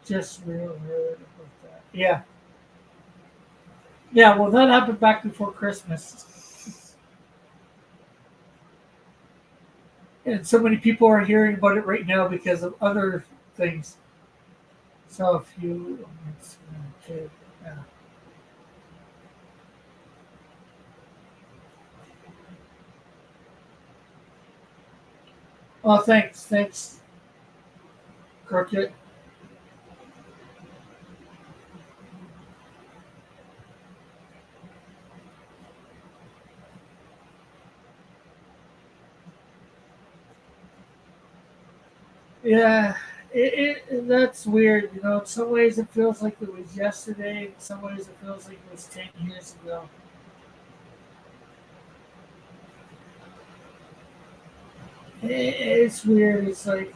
S1: Just real heard about that. Yeah. Yeah, well, that happened back before Christmas. And so many people are hearing about it right now because of other things. So if you, okay, yeah. Oh, thanks, Crooked. Yeah, that's weird. You know, in some ways it feels like it was yesterday. In some ways it feels like it was 10 years ago. It's weird. It's like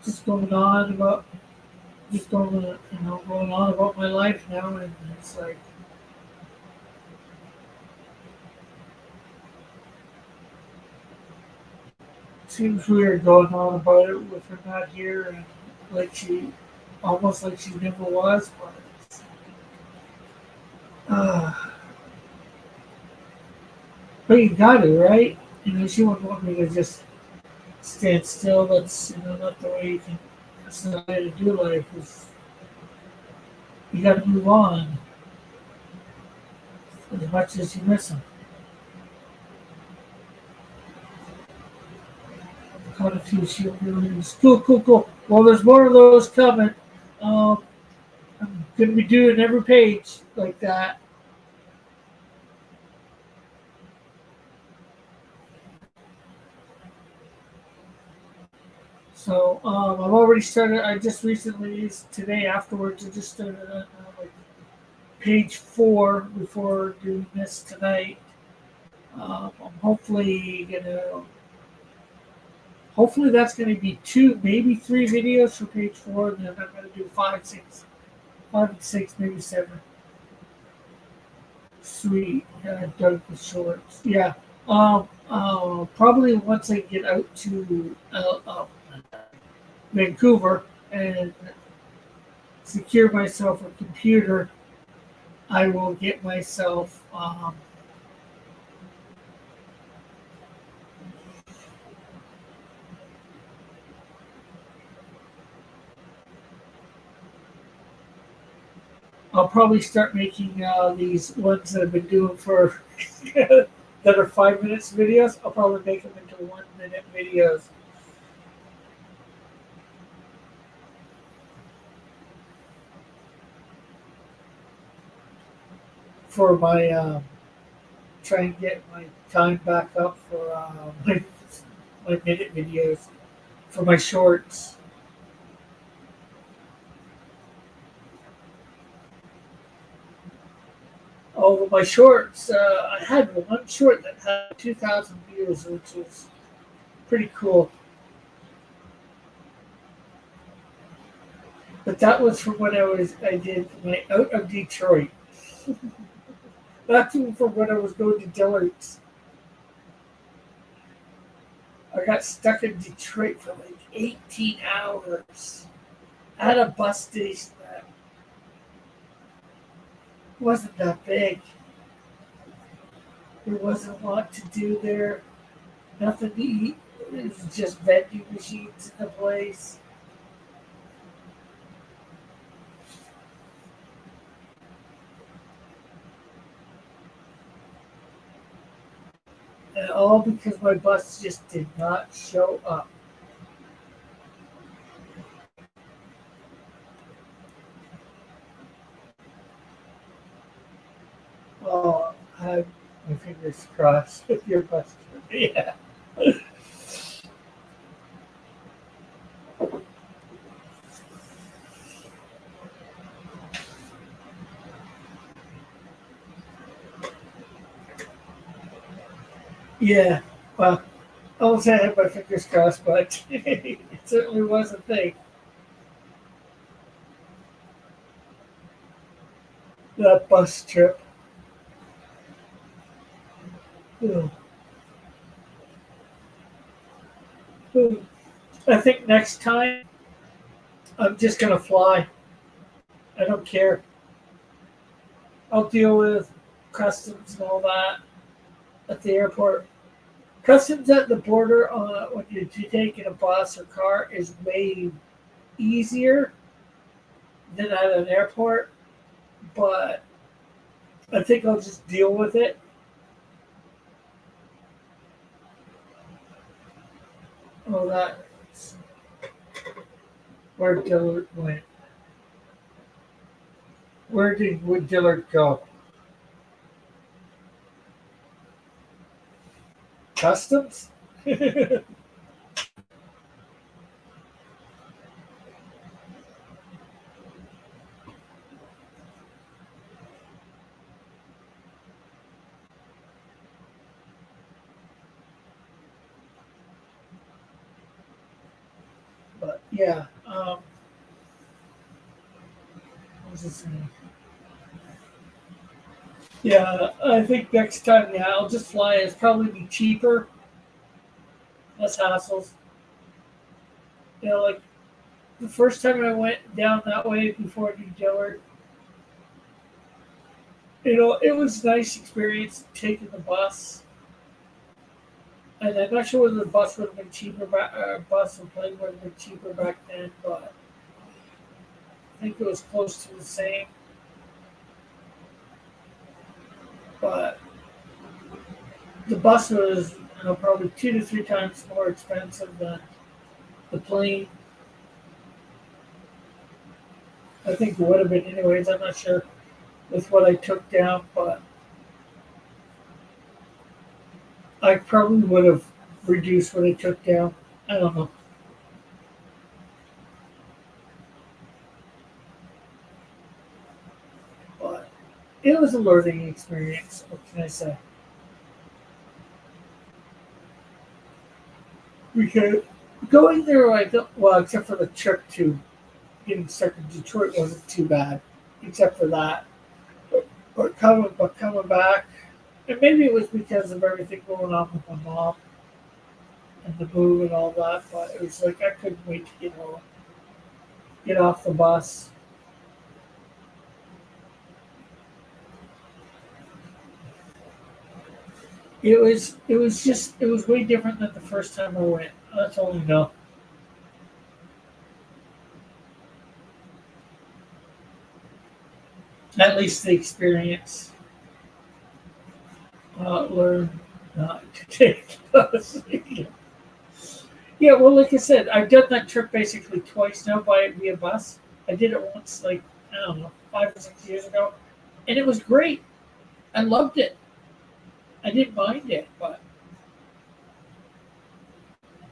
S1: just going on about just going on about my life now, and it's like seems weird going on about it with her not here, and like she almost like she never was. Uh, but you got it right. You know, she wouldn't want me to just stand still. That's not the way you can. That's not the way to do life. Is you got to move on as much as you miss them. Caught a few shield releases. Cool. Well, there's more of those coming. Um, I'm gonna be doing every page like that. So I've already started. I just recently today afterwards. I just started like page 4 before doing this tonight. I'm hopefully gonna Hopefully that's going to be 2, maybe 3 videos for page 4, and then I'm going to do 5, 6, 5 and 6, maybe 7. Sweet. Done with shorts. Yeah. Probably once I get out to Vancouver and secure myself a computer, I will get myself I'll probably start making these ones that I've been doing for that are 5 minutes videos. I'll probably make them into 1 minute videos. For my try and get my time back up for my minute videos for my shorts. Oh, my shorts! I had one short that had 2,000 views, which was pretty cool. But that was from when I did my out of Detroit. That's from when I was going to Dillard's. I got stuck in Detroit for like 18 hours at a bus station that wasn't that big. There wasn't a lot to do there, nothing to eat. It was just vending machines in the place. And all because my bus just did not show up. Oh, I have my fingers crossed with your bus. Yeah. Yeah. Well, I almost had my fingers crossed, but it certainly was a thing. That bus trip. Ugh. Ugh. I think next time I'm just gonna fly. I don't care. I'll deal with customs and all that at the airport. Customs at the border when you're taking a bus or car is way easier than at an airport, but I think I'll just deal with it. Oh, that's where Dillard went. Where did Wood Dillard go? Customs? But yeah, what was I saying? Yeah, I think next time, yeah, I'll just fly. It's probably be cheaper, less hassles. Like the first time I went down that way before New Dillard, it was a nice experience taking the bus. And I'm not sure whether the bus would have been cheaper back, bus or plane would have been cheaper back then, but I think it was close to the same. But the bus was, probably 2 to 3 times more expensive than the plane. I think it would have been anyways. I'm not sure with what I took down, but I probably would have reduced what I took down. I don't know. But it was a learning experience. What can I say? Okay. Going there, I don't, well, except for the trip to getting stuck in Detroit wasn't too bad, except for that. But coming back, and maybe it was because of everything going on with my mom and the move and all that. But it was like I couldn't wait to get home, get off the bus. It was way different than the first time I went. That's all we know. At least the experience. Learn not to take the bus. Yeah, well, like I said, I've done that trip basically twice now by via bus. I did it once, like I don't know, 5 or 6 years ago, and it was great. I loved it. I didn't mind it, but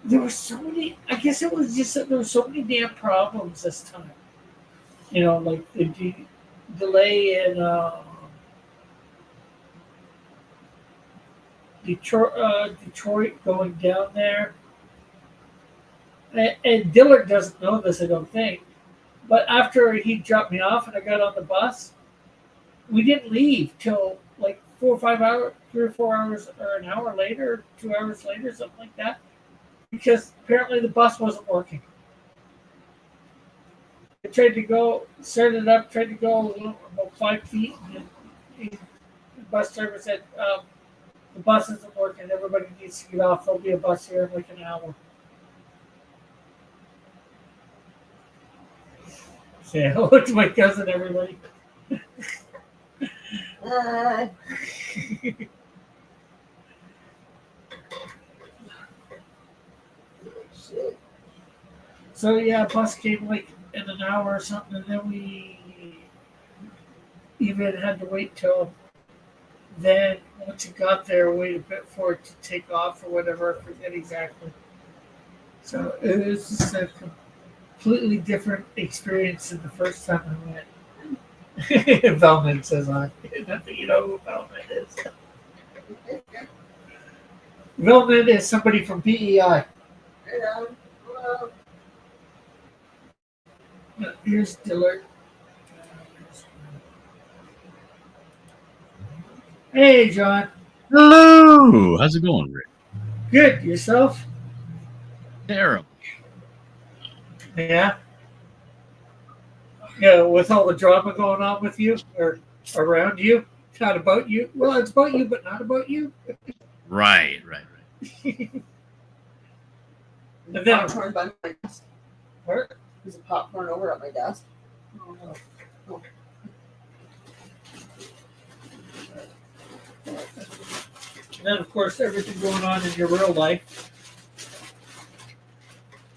S1: there were so many. I guess it was just that there were so many damn problems this time. Like the delay in Detroit going down there. And Dillard doesn't know this, I don't think. But after he dropped me off and I got on the bus, we didn't leave till like 4 or 5 hours, 3 or 4 hours, or an hour later, 2 hours later, something like that, because apparently the bus wasn't working. I tried to go, started up, tried to go about 5 feet, and the bus driver said, the bus isn't working. Everybody needs to get off. There'll be a bus here in like an hour. Say hello to my cousin, everybody. So yeah, bus came like in an hour or something, and then we even had to wait till then. Once it got there, wait a bit for it to take off or whatever. I forget exactly. So it was just a completely different experience than the first time I went. Velman says I. Nothing you know who Velman is. Velman is somebody from PEI. Here's Dillard. Hey, John.
S2: Hello. How's it going, Rick?
S1: Good. Yourself?
S2: Terrible.
S1: Yeah. Yeah, with all the drama going on with you or around you, not about you. Well, it's about you, but not about you.
S2: Right.
S1: And then,
S3: Popcorn by my desk.
S1: what?
S3: There's a popcorn over at my desk.
S1: Oh, no. And then, of course, everything going on in your real life.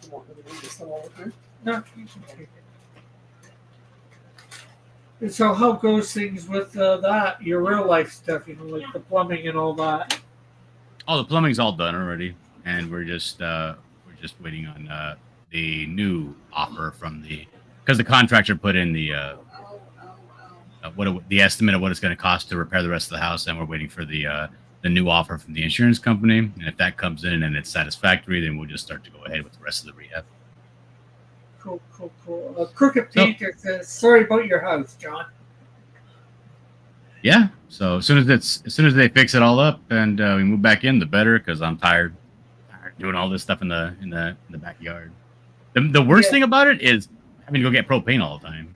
S3: You want me to read this all over?
S1: No, you can take it. And so, how goes things with that, your real life stuff, like the plumbing and all that?
S2: Oh, the plumbing's all done already, and we're just waiting on the new offer from because the contractor put in the the estimate of what it's going to cost to repair the rest of the house, and we're waiting for the new offer from the insurance company. And if that comes in and it's satisfactory, then we'll just start to go ahead with the rest of the rehab.
S1: Cool. Crooked Painter says, sorry about your house, John.
S2: Yeah. So as soon as they fix it all up and we move back in, the better, because I'm tired doing all this stuff in the backyard. The worst thing about it is having to go get propane all the time.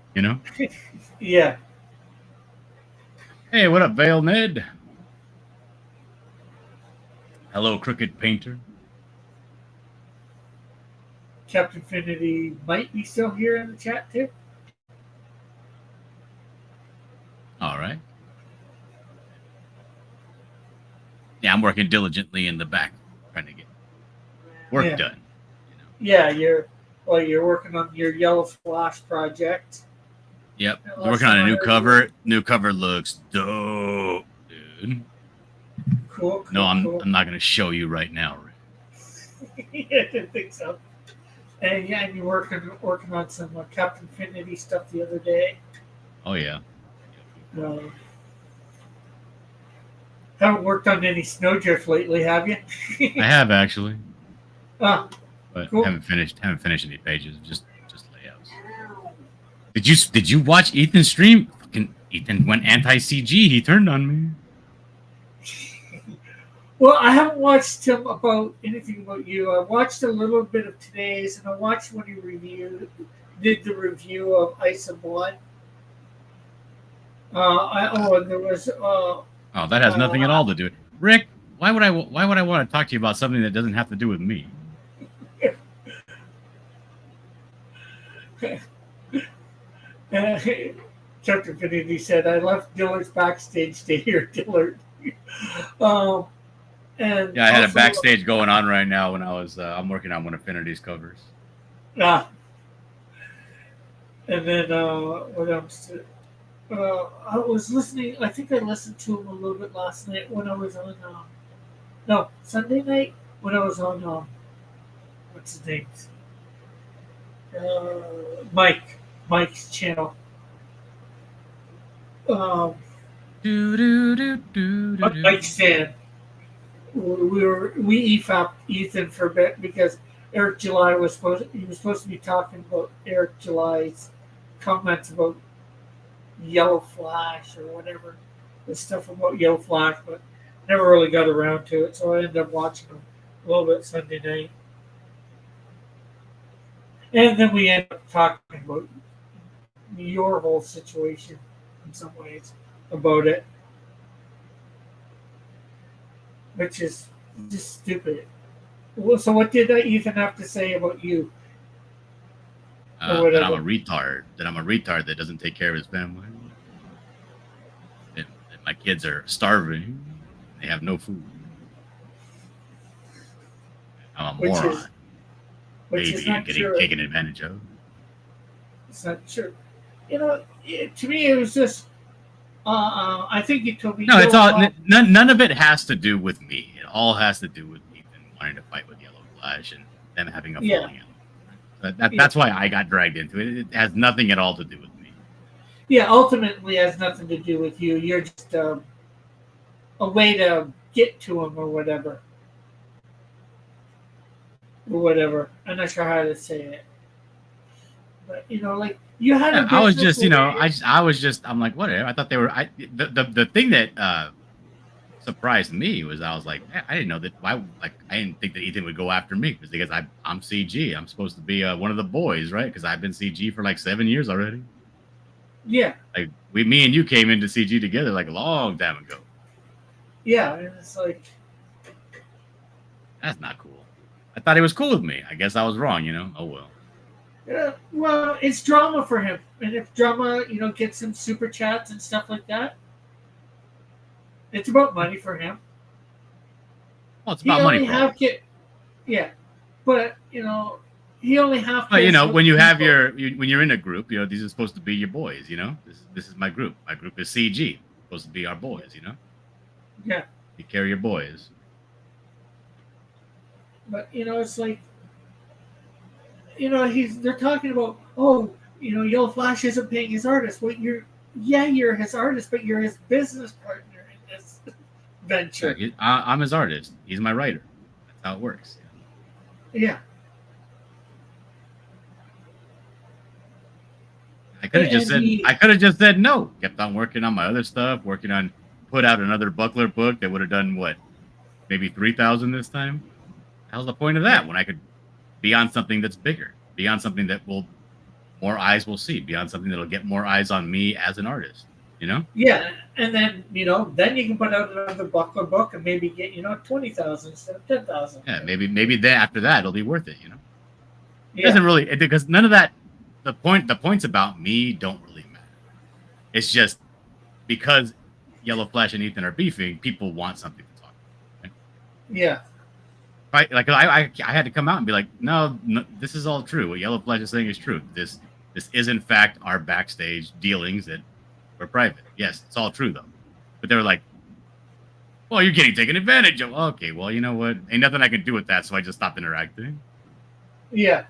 S1: Yeah.
S2: Hey, what up, Vale Ned? Hello, Crooked Painter.
S1: Captain Finity might be still here in the chat too.
S2: All right. Yeah, I'm working diligently in the back, trying to get work done.
S1: Yeah, you're working on your Yellow Flash project.
S2: Yep, working on a new cover. New cover looks dope, dude.
S1: Cool.
S2: No, I'm not going to show you right now, Rick.
S1: Yeah, I didn't think so. And you're working on some Captain Finity stuff the other day.
S2: Oh yeah.
S1: Haven't worked on any Snowdrift lately, have you?
S2: I have actually.
S1: Oh,
S2: but
S1: Cool.
S2: haven't finished any pages. Just layouts. Did you watch Ethan's stream? Fucking Ethan went anti CG. He turned on me.
S1: Well, I haven't watched him about anything about you. I watched a little bit of today's, and I watched when he did the review of Ice and Blood. And there was.
S2: Oh, that has nothing at all to do with Rick. Why would I want to talk to you about something that doesn't have to do with me?
S1: Chapter Infinity said, "I left Dillard's backstage to hear Dillard." And
S2: Yeah, I had a
S1: also,
S2: backstage going on right now when I was I'm working on one of Infinity's covers.
S1: And then what else? I was listening. I think I listened to him a little bit last night when I was on. No, Sunday night when I was on. What's his name? Mike's channel. Mike's fan. We EFAP'd Ethan for a bit because Eric July was supposed to be talking about Eric July's comments about Yellow Flash or whatever, the stuff about Yellow Flash, but never really got around to it. So I ended up watching him a little bit Sunday night, and then we ended up talking about your whole situation in some ways about it, which is just stupid. Well, so what did Ethan have to say about you?
S2: That I'm a retard. That I'm a retard that doesn't take care of his family. That my kids are starving. They have no food. I'm a moron.
S1: Which is not
S2: getting
S1: true.
S2: taken advantage of.
S1: It's not true. To me, it was just. I think you told me.
S2: No, it's all. None of it has to do with me. It all has to do with Ethan wanting to fight with Yellow Flash and them having a falling out. That's why I got dragged into it. It has nothing at all to do with me.
S1: Yeah, ultimately, it has nothing to do with you. You're just a way to get to him or whatever. I'm not sure how to say it. But, like, you had a
S2: I was just,
S1: business
S2: I'm like, whatever. I thought they were, the thing that surprised me was I was like, I didn't know that, I didn't think that Ethan would go after me because I'm CG. I'm supposed to be one of the boys, right? Because I've been CG for like 7 years already.
S1: Yeah.
S2: Like, me and you came into CG together like a long time ago.
S1: Yeah, and it's like...
S2: That's not cool. I thought he was cool with me. I guess I was wrong, Oh, well.
S1: Yeah, well, it's drama for him. And if drama, gets him super chats and stuff like that, it's about money for him.
S2: Well, it's about money.
S1: Yeah, but, he only have.
S2: But, when you have when you're in a group, these are supposed to be your boys, This is my group. My group is CG. Supposed to be our boys,
S1: Yeah.
S2: You carry your boys.
S1: But, it's like, they're talking about, Yellow Flash isn't paying his artist. Well, you're his artist, but you're his business partner in this venture.
S2: Yeah, I'm his artist. He's my writer. That's how it works.
S1: Yeah.
S2: I could have just said no. Kept on working on my other stuff, put out another Buckler book that would have done what? Maybe 3,000 this time? How's the point of that when I could be on something that's bigger, be on something that more eyes will see, be on something that'll get more eyes on me as an artist,
S1: Yeah, and then then you can put out another Buckler book and maybe get 20,000 instead of 10,000.
S2: Yeah, maybe then after that it'll be worth it, It
S1: Yeah.
S2: doesn't really, because none of that. The points about me don't really matter. It's just because Yellow Flash and Ethan are beefing, people want something to talk about. Right?
S1: Yeah.
S2: Right, like I had to come out and be like, no, this is all true. What Yellow Flash is saying is true. This is in fact our backstage dealings that were private. Yes, it's all true though. But they were like, well, you're getting taken advantage of. Okay, well, you know what? Ain't nothing I can do with that, so I just stopped interacting.
S1: Yeah.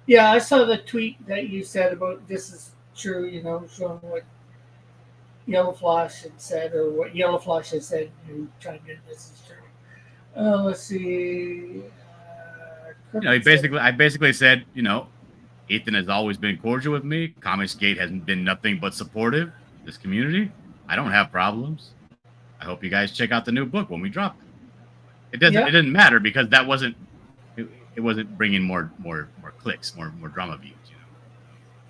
S1: Yeah, I saw the tweet that you said about this is true, showing what Yellow Flash had said or what Yellow Flash had said. You chimed in, this is true. Let's see.
S2: I basically said, Ethan has always been cordial with me. Comicsgate has been nothing but supportive. This community, I don't have problems. I hope you guys check out the new book when we drop it. It didn't matter because that wasn't. It wasn't bringing more clicks, more drama views.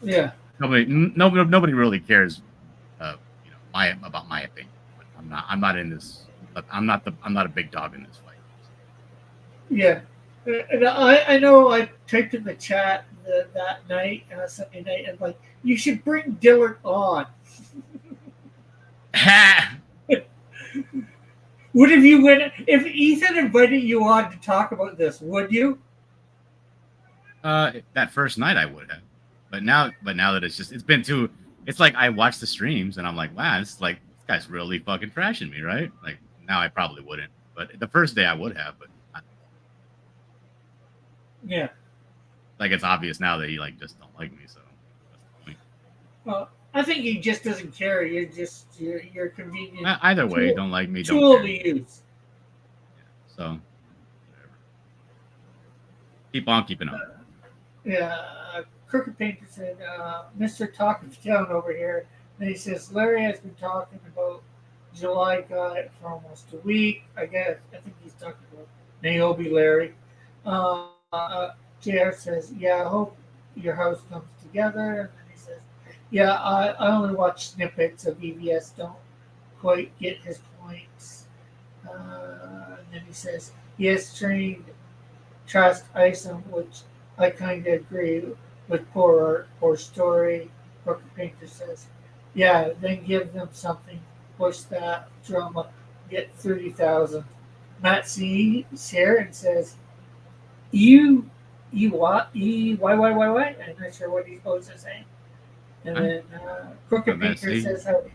S1: Yeah.
S2: Nobody really cares. About my opinion. But I'm not in this. I'm not a big dog in this fight.
S1: Yeah. And I know I typed in the chat that night, Sunday night, and like, you should bring Dylan on. Would have you if Ethan invited you on to talk about this? Would you?
S2: That first night I would have, but now that it's been too. It's like I watch the streams and I'm like, wow, this guy's really fucking trashing me, right? Like now I probably wouldn't, but the first day I would have, but.
S1: Yeah.
S2: Like it's obvious now that he just don't like me, so that's the point.
S1: Well, I think he just doesn't care. You're convenient.
S2: Either way, don't like me, don't
S1: tool
S2: care.
S1: to use.
S2: Yeah, so whatever. Keep on keeping on.
S1: Yeah, Crooked Painter said, Mr. Talk of Town over here. And he says, Larry has been talking about July Guy for almost a week. I think he's talking about Niobe Larry. JR says, yeah, I hope your house comes together. And then he says, yeah, I only watch snippets of EVS, don't quite get his points. And then he says, he has trained Trust Isom, which I kind of agree with. Poor art, poor story. Crooked Painter says, yeah, then give them something. Push that drama. Get 30,000. Matt C. here and says, what? Why? I'm not sure what he's supposed to say. And then Crooked Painter says, how?
S2: He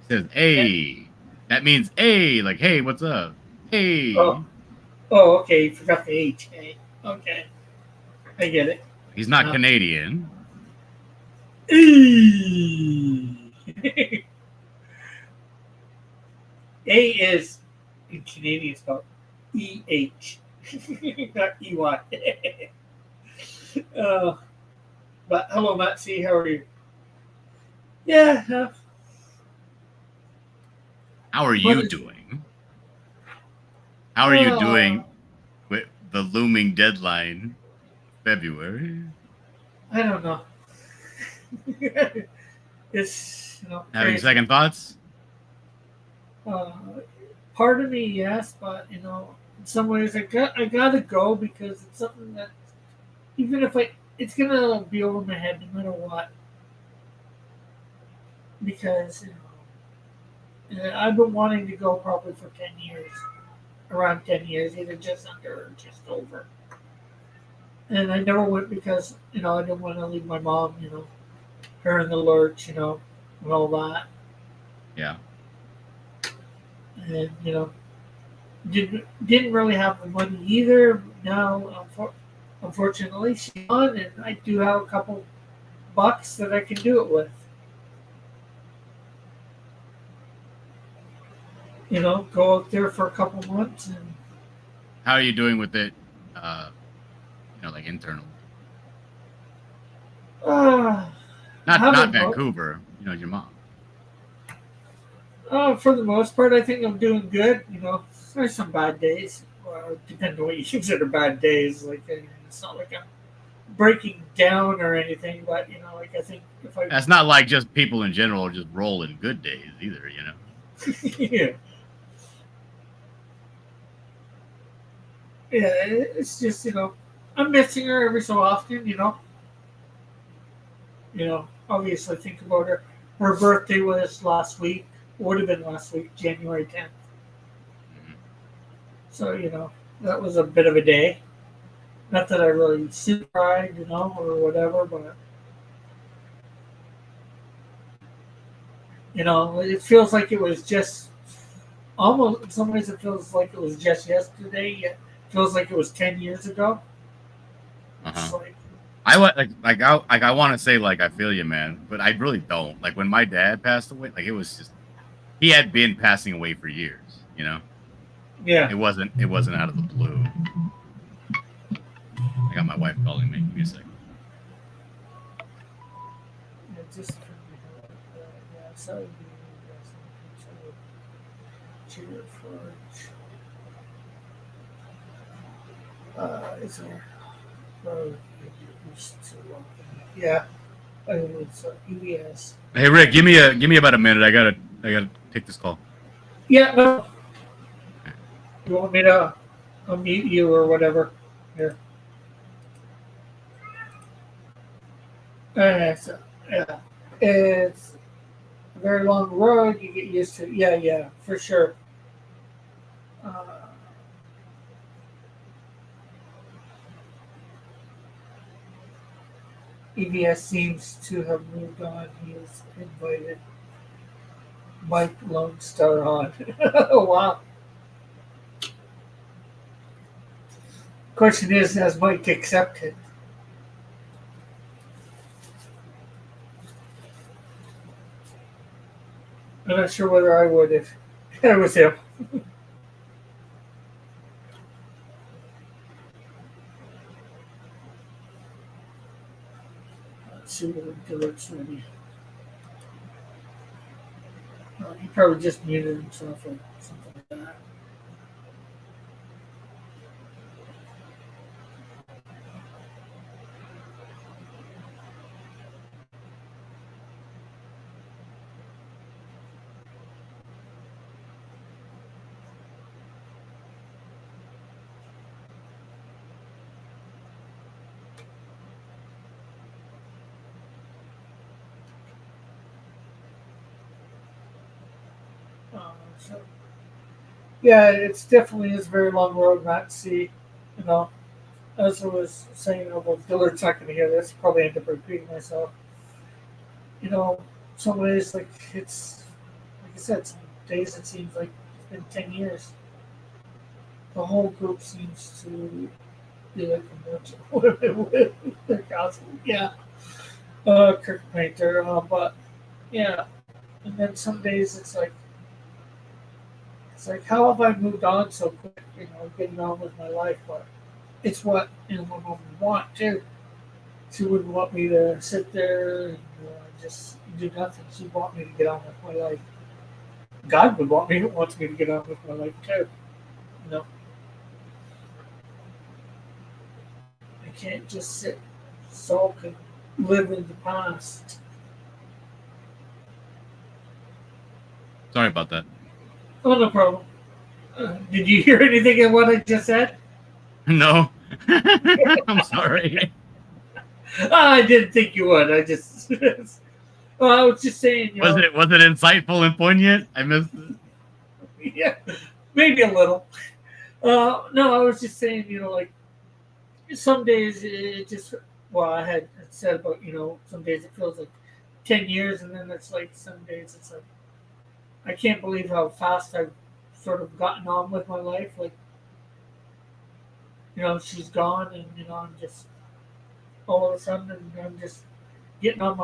S2: says, hey. That means, hey, like, hey, what's up? Hey.
S1: Oh, okay. You forgot the H. Hey. Okay. I get it.
S2: He's not Canadian.
S1: A is in Canadian spelled EH, not EY. But hello, Matt C. How are you? Yeah.
S2: How are you doing? How are you doing with the looming deadline, February?
S1: I don't know. It's
S2: having second thoughts.
S1: Part of me, yes, but in some ways, I gotta go because it's something that even if it's gonna be over my head no matter what. Because I've been wanting to go probably for 10 years, around 10 years, either just under or just over. And I never went because I didn't want to leave my mom, her in the lurch, and all that.
S2: Yeah.
S1: And didn't really have the money either. Now, unfortunately, she's on, and I do have a couple bucks that I can do it with. Go out there for a couple months. And
S2: how are you doing with it? Like internal.
S1: Not
S2: Vancouver. Your mom.
S1: For the most part, I think I'm doing good. There's some bad days. Depending on what you consider bad days. Like it's not like I'm breaking down or anything, but I think if I.
S2: That's not like just people in general just roll in good days either.
S1: Yeah. Yeah, it's just I'm missing her every so often. Obviously think about her. Her birthday was last week. Would have been last week, January 10th.
S2: Mm-hmm.
S1: So that was a bit of a day. Not that I really cried, or whatever, but it feels like it was just almost. In some ways, it feels like it was just yesterday. It feels like it was 10 years ago.
S2: Uh-huh. I want to say I feel you, man, but I really don't. Like when my dad passed away, it was just he had been passing away for years.
S1: Yeah.
S2: It wasn't out of the blue. wife calling me. Give me a second.
S1: Yeah, just yeah, so cheer for is there yeah, it's EBS.
S2: Hey Rick, give me about a minute. I gotta take this call.
S1: Yeah, no. You want me to unmute you or whatever? Here. So, yeah, it's a very long road. You get used to. Yeah, yeah, for sure. Uh, EBS seems to have moved on. He has invited Mike Lone Star on. Oh, wow. Question is, has Mike accepted? I'm not sure whether I would if it was him. Let's see what Dillard's ready. He probably just muted himself or something like that. So, yeah, it's definitely is a very long road not to see. You know, as I was saying, about Dillard's not going to hear this. Probably end up repeating myself. You know, some ways like like I said, some days it seems like it's been 10 years. The whole group seems to be like a with their cousin. Yeah, Kirk Painter. But yeah, and then some days it's like how have I moved on so quick? You know, getting on with my life, but it's what my mom would want too. She wouldn't want me to sit there and just do nothing. She'd want me to get on with my life. God would wants me to get on with my life too. You know, I can't just sit, sulk, and live in the past.
S2: Sorry about that.
S1: Oh, no problem. Did you hear anything of what I just said?
S2: No. I'm sorry.
S1: I didn't think you would. I just, well, I was just saying.
S2: Was it insightful and poignant? I missed it.
S1: Yeah, maybe a little. No, I was just saying. Like some days it just. Well, I had said about some days it feels like 10 years, and then it's like some days it's like I can't believe how fast I've sort of gotten on with my life. Like she's gone, and I'm just all of a sudden I'm just getting on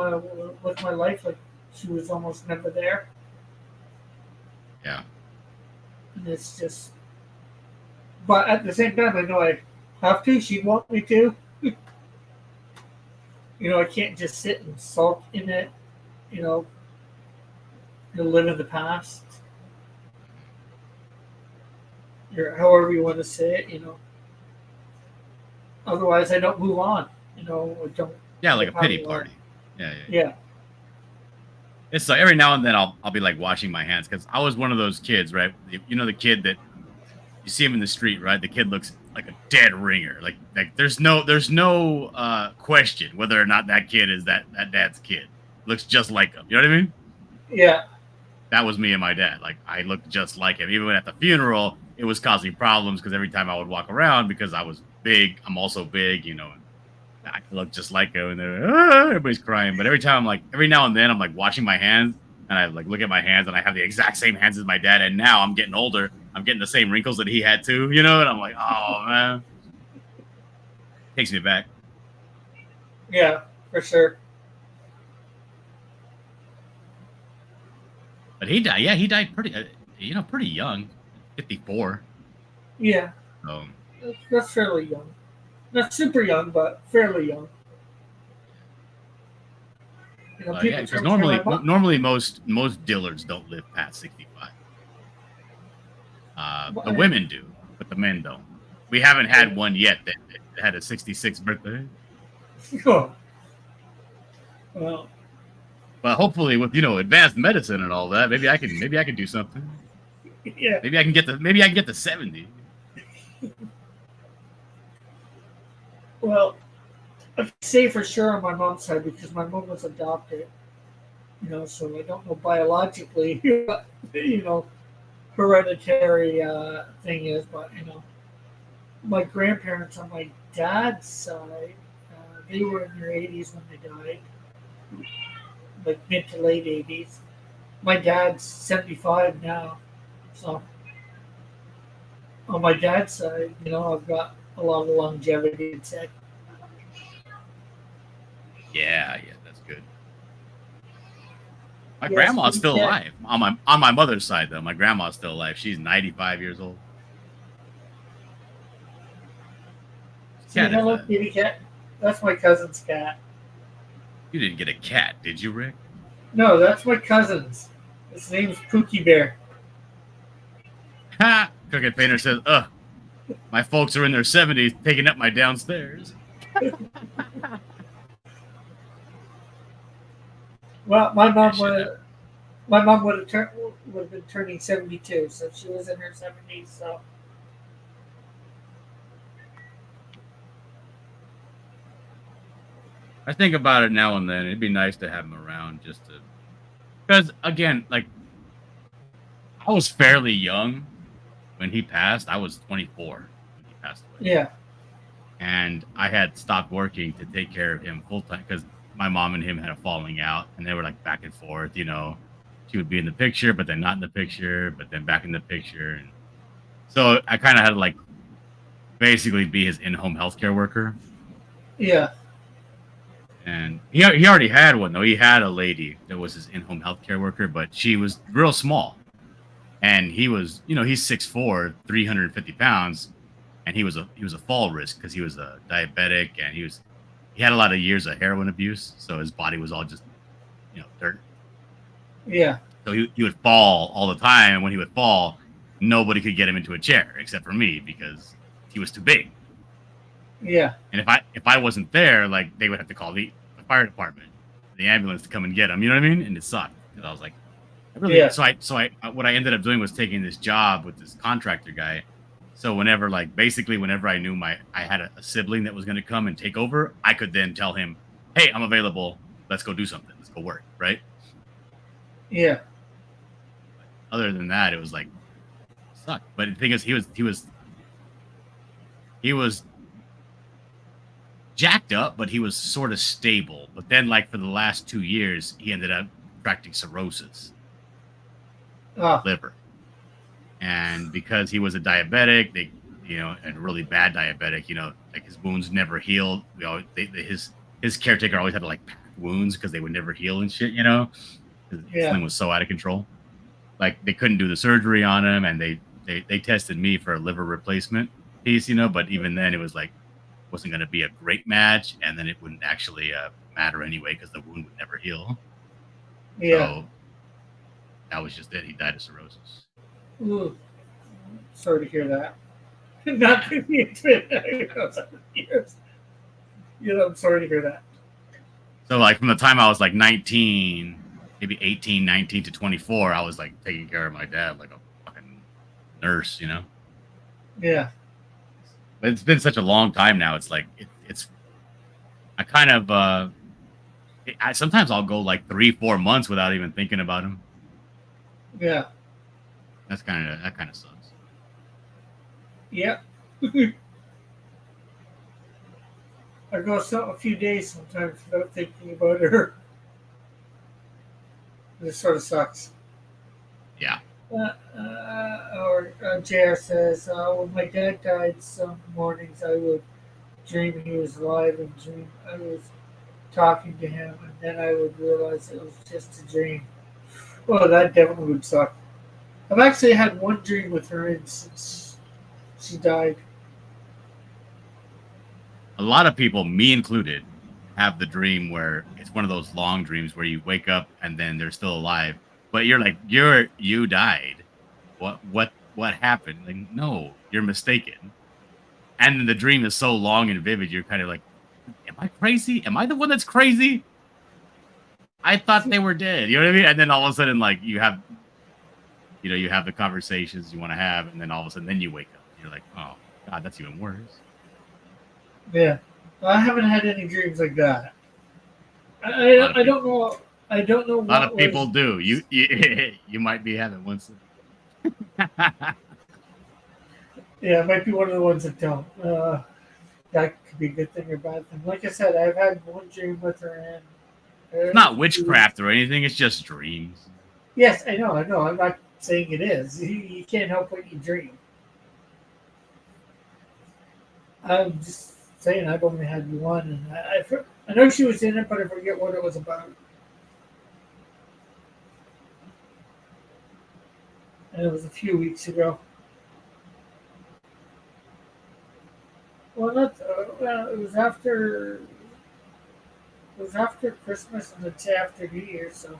S1: with my life like she was almost never there.
S2: Yeah.
S1: And it's just, but at the same time, I know I have to. She'd want me to. I can't just sit and sulk in it. Live in the past, or however you want to say it. Otherwise, I don't move on. I don't.
S2: Yeah, like a pity party.
S1: Yeah.
S2: It's like every now and then I'll be like washing my hands because I was one of those kids, right? The kid that you see him in the street, right? The kid looks like a dead ringer. Like there's no question whether or not that kid is that dad's kid. Looks just like him. You know what I mean?
S1: Yeah.
S2: That was me and my dad. Like I looked just like him. Even at the funeral, it was causing problems because every time I would walk around, because I was big, I'm also big, I look just like him, and everybody's crying. But every now and then, I'm like washing my hands, and I like look at my hands, and I have the exact same hands as my dad. And now I'm getting older, I'm getting the same wrinkles that he had too, and I'm like, oh man, takes me back.
S1: Yeah, for sure.
S2: But he died. Yeah, he died pretty young, 54.
S1: Yeah,
S2: So
S1: that's fairly young. Not super young, but fairly young. You know,
S2: Yeah,
S1: people
S2: because
S1: try to say my mom.
S2: normally most Dillards don't live past 65. The women do, but the men don't. We haven't had one yet that had a 66 birthday.
S1: Oh, well,
S2: But hopefully, with advanced medicine and all that, maybe I can do something.
S1: yeah.
S2: Maybe I can get the 70.
S1: Well, I can say for sure on my mom's side because my mom was adopted. You know, so I don't know biologically, what, hereditary thing is, but my grandparents on my dad's side, they were in their 80s when they died, like mid to late 80s. My dad's 75 now, so on my dad's side, I've got a lot of longevity. I'd say.
S2: Yeah, that's good. My
S1: Yes,
S2: grandma's
S1: we
S2: still
S1: can.
S2: alive. On my mother's side, though, my grandma's still alive. She's 95 years old.
S1: Say hello, kitty cat. That's my cousin's cat.
S2: You didn't get a cat, did you, Rick?
S1: No, that's my cousin's. His name's Pookie Bear.
S2: Ha! Crooked Painter says, ugh, my folks are in their 70s taking up my downstairs.
S1: Well, my mom would have been turning 72, so she was in her 70s. So
S2: I think about it now and then. It'd be nice to have him around because again, like I was fairly young when he passed. I was 24 when he passed away.
S1: yeah,
S2: And I had stopped working to take care of him full time because my mom and him had a falling out, and they were like back and forth. She would be in the picture, but then not in the picture, but then back in the picture, and so I kind of had to like basically be his in-home healthcare worker.
S1: yeah,
S2: And he already had one though. He had a lady that was his in-home healthcare worker, but she was real small, and he was he's 6'4", 350 pounds. And he was a fall risk because he was a diabetic, and he had a lot of years of heroin abuse, so his body was all just dirt.
S1: yeah,
S2: So he would fall all the time, and when he would fall, nobody could get him into a chair except for me because he was too big.
S1: yeah,
S2: And if I wasn't there, like they would have to call the fire department, the ambulance to come and get him. You know what I mean? And it sucked because I was like,
S1: Yeah.
S2: So I what I ended up doing was taking this job with this contractor guy. So whenever I knew I had a sibling that was going to come and take over, I could then tell him, "Hey, I'm available. Let's go do something. Let's go work." Right?
S1: yeah,
S2: Other than that, it was like sucked. But the thing is, he was jacked up, but he was sort of stable. But then, like for the last 2 years, he ended up contracting cirrhosis, liver. And because he was a diabetic, and really bad diabetic, like his wounds never healed. His caretaker always had to like pack wounds because they would never heal and shit. His thing was so out of control. Like they couldn't do the surgery on him, and they tested me for a liver replacement piece, But even then, it was like wasn't going to be a great match, and then it wouldn't actually matter anyway because the wound would never heal.
S1: yeah.
S2: So that was just it. He died of cirrhosis.
S1: Ooh. Sorry to hear that. Not to be years. I'm sorry to hear that.
S2: So like from the time I was like 19, maybe 18, 19 to 24, I was like taking care of my dad like a fucking nurse,
S1: Yeah.
S2: But it's been such a long time now. It's like I kind of sometimes I'll go like 3-4 months without even thinking about him.
S1: Yeah.
S2: That kind of sucks.
S1: Yeah. I go a few days sometimes without thinking about her. This sort of sucks.
S2: Yeah.
S1: JR says, when my dad died, some mornings I would dream he was alive and dream I was talking to him, and then I would realize it was just a dream. Well, that definitely would suck. I've actually had one dream with her since she died.
S2: lot of people, me included, have the dream where it's one of those long dreams where you wake up and then they're still alive, but you're like, you died. What happened? Like, no, you're mistaken. And then the dream is so long and vivid, you're kind of like, am I crazy? Am I the one that's crazy? I thought they were dead. You know what I mean? And then all of a sudden, like, you have the conversations you want to have, and then all of a sudden, then you wake up. You're like, oh God, that's even worse.
S1: Yeah, I haven't had any dreams like that. I don't know. I don't know.
S2: A lot of people do. You might be having one.
S1: Yeah, it might be one of the ones that don't. That could be a good thing or bad thing. Like I said, I've had one dream with her, and
S2: it's not witchcraft or anything. It's just dreams.
S1: Yes, I know. I'm not saying it is. You can't help what you dream. I'm just saying I've only had one, and I know she was in it, but I forget what it was about. And it was a few weeks ago. Well, it was after Christmas and it's after New Year, so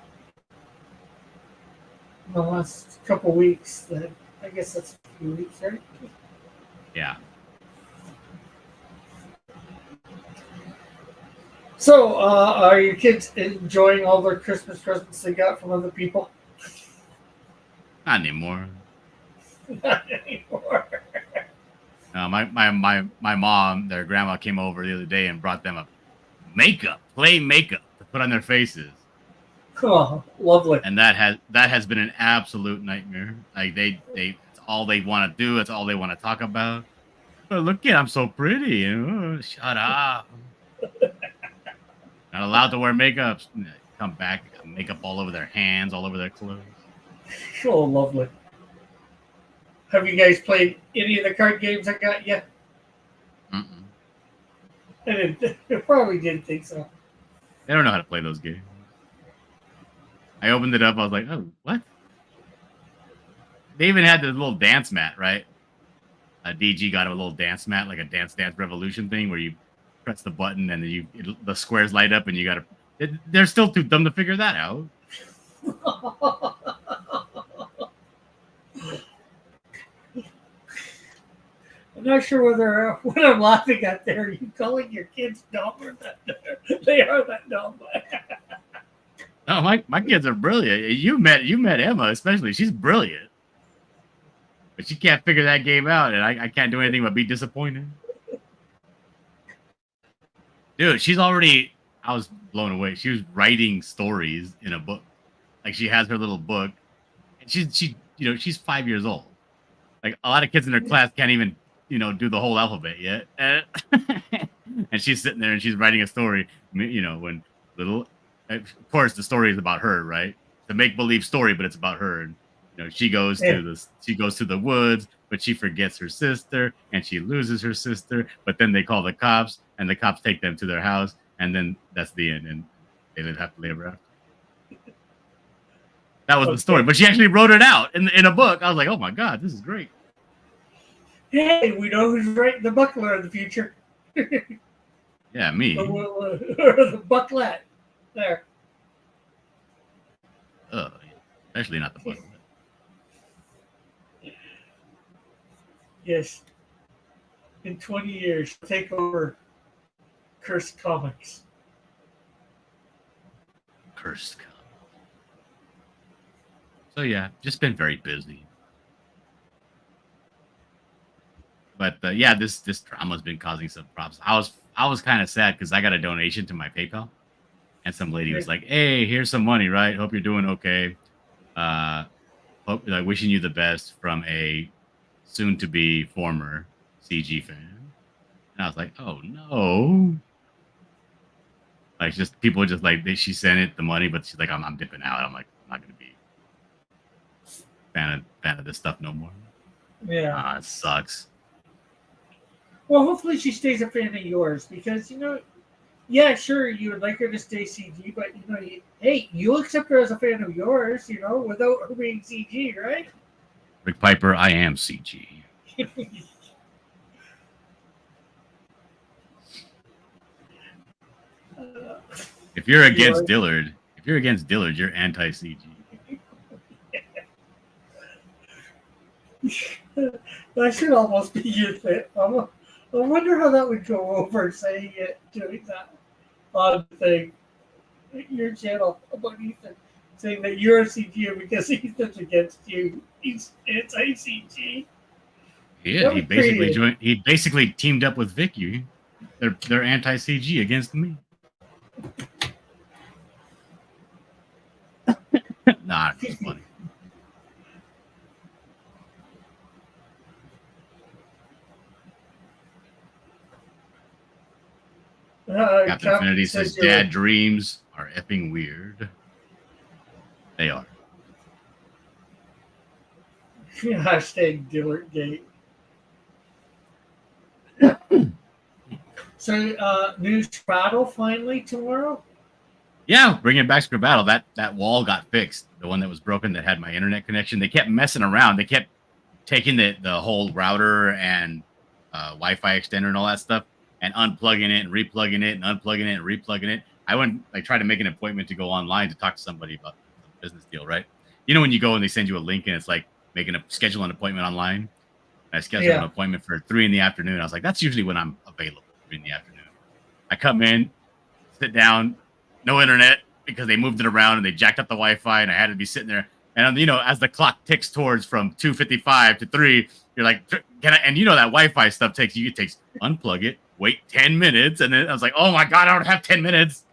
S1: in the last couple weeks. That I guess that's a few weeks, right?
S2: Yeah.
S1: So, are your kids enjoying all their Christmas presents they got from other people?
S2: Not anymore.
S1: Not anymore.
S2: My mom, their grandma came over the other day and brought them a play makeup to put on their faces.
S1: Oh, lovely.
S2: And that has been an absolute nightmare. Like it's all they want to do. It's all they want to talk about. Oh, look at, I'm so pretty. Oh, shut up. Not allowed to wear makeup. Come back, makeup all over their hands, all over their clothes.
S1: Oh, lovely. Have you guys played any of the card games I got yet? I probably didn't think so.
S2: They don't know how to play those games. I opened it up. I was like, oh, what? They even had the little dance mat, right? DG got a little dance mat, like a Dance Revolution thing, where you press the button and the squares light up, and you got to. They're still too dumb to figure that out.
S1: I'm not sure whether what I'm laughing at there. Are you calling your kids dumb or that? They are that dumb.
S2: No, my kids are brilliant. You met Emma, especially. She's brilliant, but she can't figure that game out, and I can't do anything but be disappointed. Dude, I was blown away. She was writing stories in a book. Like, she has her little book, and she's 5 years old. Like, a lot of kids in her class can't even do the whole alphabet yet. And she's sitting there and she's writing a story, when of course the story is about her, right? It's a make-believe story, but it's about her. And, she goes to the woods, but she forgets her sister and she loses her sister, but then they call the cops and the cops take them to their house. And then that's the end. And they live happily ever after. That was the story, but she actually wrote it out in a book. I was like, oh my God, this is great.
S1: Hey, we know who's writing the buckler in the future.
S2: Yeah, me.
S1: Or the bucklet. There.
S2: Especially not the bucklet.
S1: Yes. In 20 years, she'll take over Cursed Comics.
S2: Cursed Comics. So yeah, just been very busy. But yeah, this drama's been causing some problems. I was kind of sad because I got a donation to my PayPal, and some lady was like, "Hey, here's some money, right? Hope you're doing okay. Wishing you the best from a soon-to-be former CG fan." And I was like, "Oh no!" Like, just people just like she sent it the money, but she's like, "I'm dipping out." I'm like, "I'm not gonna be fan of this stuff no more."
S1: Yeah.
S2: It sucks.
S1: Well, hopefully she stays a fan of yours because, yeah, sure, you would like her to stay CG, but, hey, you'll accept her as a fan of yours, without her being CG, right?
S2: Rick Piper, I am CG. If you're against
S1: Right.
S2: Dillard, you're anti-CG.
S1: That should almost be your thing. I wonder how that would go over saying it, doing that odd thing. Your channel about Ethan saying that you're a CG because Ethan's against you. He's anti-CG.
S2: Yeah,
S1: That
S2: he
S1: was
S2: basically
S1: pretty-
S2: joined. He basically teamed up with Vicky. They're anti-CG against me. Nah, it's funny. Captain Infinity says
S1: you're-
S2: dad dreams are effing weird. They are.
S1: Hashtag Dillardgate. So, new straddle finally tomorrow?
S2: Yeah, bringing back Script Battle. That wall got fixed. The one that was broken that had my internet connection. They kept messing around. They kept taking the whole router and Wi-Fi extender and all that stuff and unplugging it and replugging it and unplugging it and replugging it. I tried to make an appointment to go online to talk to somebody about the business deal, right? You know when you go and they send you a link and it's like schedule an appointment online. I scheduled an appointment for 3 p.m. I was like, that's usually when I'm available, 3 p.m. I come in, sit down, no internet because they moved it around and they jacked up the Wi-Fi and I had to be sitting there. And as the clock ticks towards from 2:55 to 3, you're like, can I? And that Wi-Fi stuff takes unplug it, wait 10 minutes, and then I was like, oh my god, I don't have 10 minutes.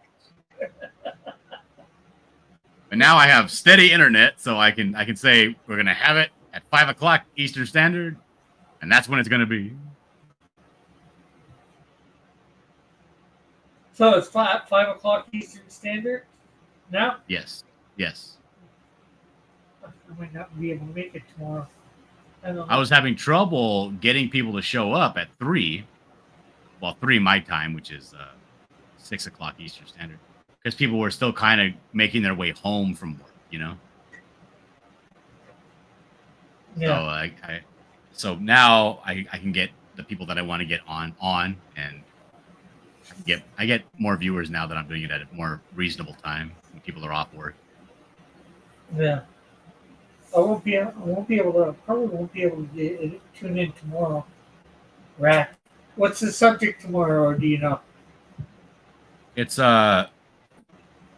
S2: But now I have steady internet, so I can say we're gonna have it at 5 o'clock Eastern Standard, and that's when it's gonna be.
S1: So it's 5 o'clock Eastern Standard now?
S2: Yes.
S1: I might not be able to make it tomorrow.
S2: I was having trouble getting people to show up at 3. Well, 3 my time, which is 6 o'clock Eastern Standard. Because people were still kind of making their way home from work,
S1: Yeah.
S2: So now I can get the people that I want to get on and I get more viewers now that I'm doing it at a more reasonable time when people are off work.
S1: Yeah. I won't be able to tune in tomorrow. Right. What's the subject tomorrow, or do you know?
S2: It's I